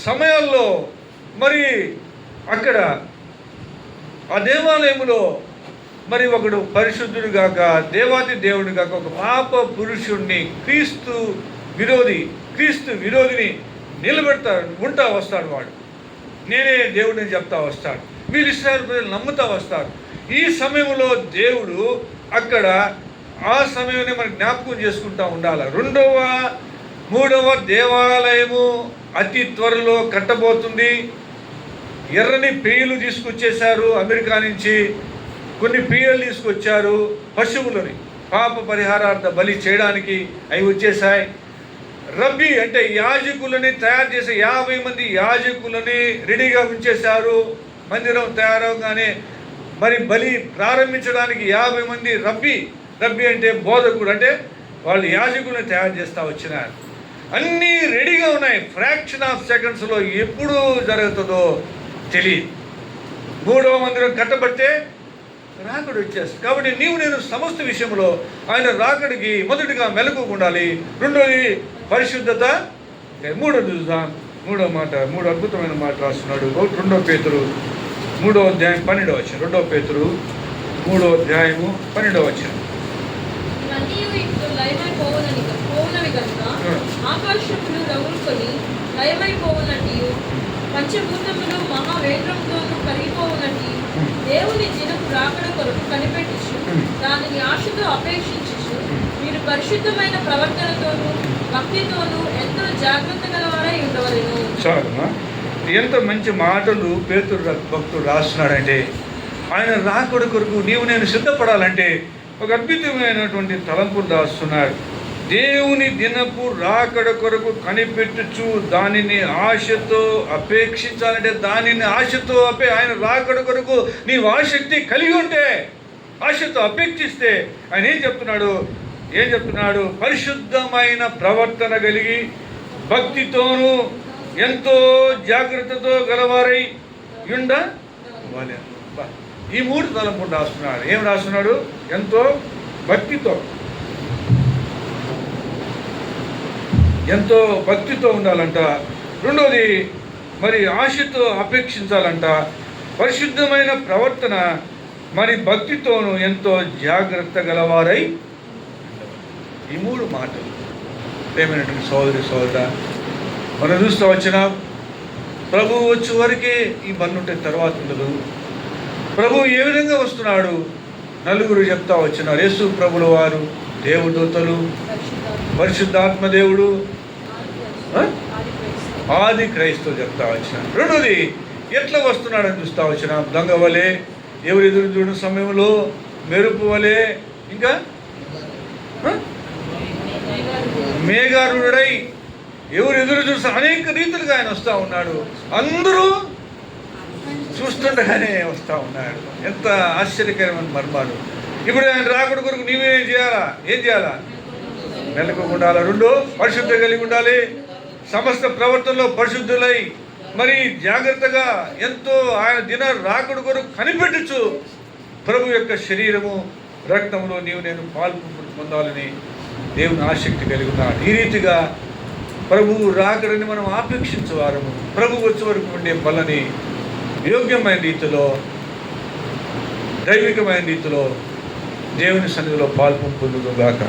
S1: సమయాల్లో మరి అక్కడ ఆ దేవాలయంలో మరి ఒకడు పరిశుద్ధుడు గాక దేవాది దేవుడు గాక ఒక పాప పురుషుణ్ణి క్రీస్తు విరోధిని ఉంటా వస్తాడు. వాడు నేనే దేవుడిని చెప్తా వస్తాడు. వీళ్ళు ఇశ్రాయేలు ప్రజలు నమ్ముతా వస్తారు. ఈ సమయంలో దేవుడు అక్కడ ఆ సమయాన్ని మనకు జ్ఞాపకం చేసుకుంటూ ఉండాలి. 3వ దేవాలయము అతి త్వరలో కట్టబోతుంది. ఎర్రని పెయ్యలు తీసుకొచ్చేశారు. అమెరికా నుంచి కొన్ని పెయ్యలు తీసుకొచ్చారు. పశువులని పాప పరిహారార్థ బలి చేయడానికి అవి వచ్చేసాయి. రబ్బీ అంటే యాజకులని తయారు చేసే 50 మంది యాజకులని రెడీగా ఉంచేశారు. మందిరం తయారవగానే మరి బలి ప్రారంభించడానికి 50 మంది రబ్బీ అంటే బోధకుడు, అంటే వాళ్ళు యాజకులను తయారు చేస్తూ వచ్చినారు. అన్నీ రెడీగా ఉన్నాయి. ఫ్రాక్షన్ ఆఫ్ సెకండ్స్లో ఎప్పుడు జరుగుతుందో తెలియదు. 3వ మందిరం కట్టబడితే రాకడు వచ్చేస్తుంది. కాబట్టి నేను సమస్త విషయంలో ఆయన రాకడికి మొదటిగా మెలకుగా ఉండాలి. రెండోది పరిశుద్ధత. మూడోది చూద్దాం. 3వ మాట, 3 అద్భుతమైన మాట రాస్తున్నాడు. 2 పేతురు 3వ అధ్యాయం 12వ వచనం. 2 పేతురు 3వ అధ్యాయము 12వ వచనం.
S2: లయమైపోవునవి కనుక ఆకాశములు రగులుకొని లయమైపోవునట్టు పంచభూతములు మహావేద్రంతోనూ కరిగిపోవునట్టు దేవుని దినపు రాకడ కొరకు కనిపెట్టుచు దానిని ఆశతో అపేక్షించుచు మీరు పరిశుద్ధమైన ప్రవర్తనతోనూ భక్తితోనూ ఎంతో జాగ్రత్త గలవారై ఉండవలెను.
S1: చాలమ్మా, ఎంత మంచి మాటలు పేతురు భక్తుడు రాస్తున్నాడంటే ఆయన రాకడ కొరకు నేను సిద్ధపడాలంటే ఒక అద్భుతమైనటువంటి తలంపులు రాస్తున్నాడు. దేవుని దినపు రాకడ కొరకు కనిపెట్టుచు దానిని ఆశతో అపేక్షించాలంటే దానిని ఆశతో ఆయన రాకడ కొరకు నీవు ఆసక్తి కలిగి ఉంటే, ఆశతో అపేక్షిస్తే ఆయన ఏం చెప్తున్నాడు? పరిశుద్ధమైన ప్రవర్తన కలిగి భక్తితోనూ ఎంతో జాగ్రత్తతో గలవారై ఉండవాలి. ఈ 3 తలంపులు రాస్తున్నాడు. ఏం రాస్తున్నాడు? ఎంతో భక్తితో ఎంతో భక్తితో ఉండాలంట. రెండోది మరి ఆశతో అపేక్షించాలంట. పరిశుద్ధమైన ప్రవర్తన మరి భక్తితోనూ ఎంతో జాగ్రత్త గలవారై. ఈ 3 మాటలు ప్రేమైనటువంటి సోదరుడా, మనం చూస్తూ వచ్చిన ప్రభువు వచ్చే వరకే ఈ బండి ఉంటే తర్వాత ఉండదు. ప్రభువు ఏ విధంగా వస్తున్నాడు? నలుగురు చెప్తా వచ్చినారు. యేసు ప్రభుల వారు, దేవదూతలు, పరిశుద్ధాత్మ దేవుడు, ఆది క్రైస్తవులు చెప్తా వచ్చినారు. రెండోది ఎట్లా వస్తున్నాడని చూస్తా వచ్చిన దొంగ వలె, ఎవరు ఎదురు చూడని సమయంలో మెరుపు వలె, ఇంకా మేఘారుడై ఎవరు ఎదురు చూస్తా అనేక రీతిలుగా ఆయన వస్తూ ఉన్నాడు. అందరూ చూస్తుండగానే వస్తూ ఉన్నాడు. ఎంత ఆశ్చర్యకరమైన మర్మాలు. ఇప్పుడు ఆయన రాకడ కొరకు నీవేం చేయాలా? ఏం చేయాలా? మెలకుగా ఉండాలి. 2 పరిశుద్ధ కలిగి ఉండాలి. సమస్త ప్రవర్తనలో పరిశుద్ధులై మరి జాగ్రత్తగా ఎంతో ఆయన దిన రాకడ కొరకు కనిపెట్టచ్చు. ప్రభు యొక్క శరీరము రక్తంలో నేను పాలు పొందాలని దేవుని ఆసక్తి కలిగి ఉన్నాడు. ఈ రీతిగా ప్రభువు రాకడని మనం ఆపేక్షించేవారము. ప్రభు వచ్చే వరకు ఉండే బలని యోగ్యమైన రీతిలో, దైవికమైన రీతిలో దేవుని సన్నిధిలో పాల్పొందుగాక.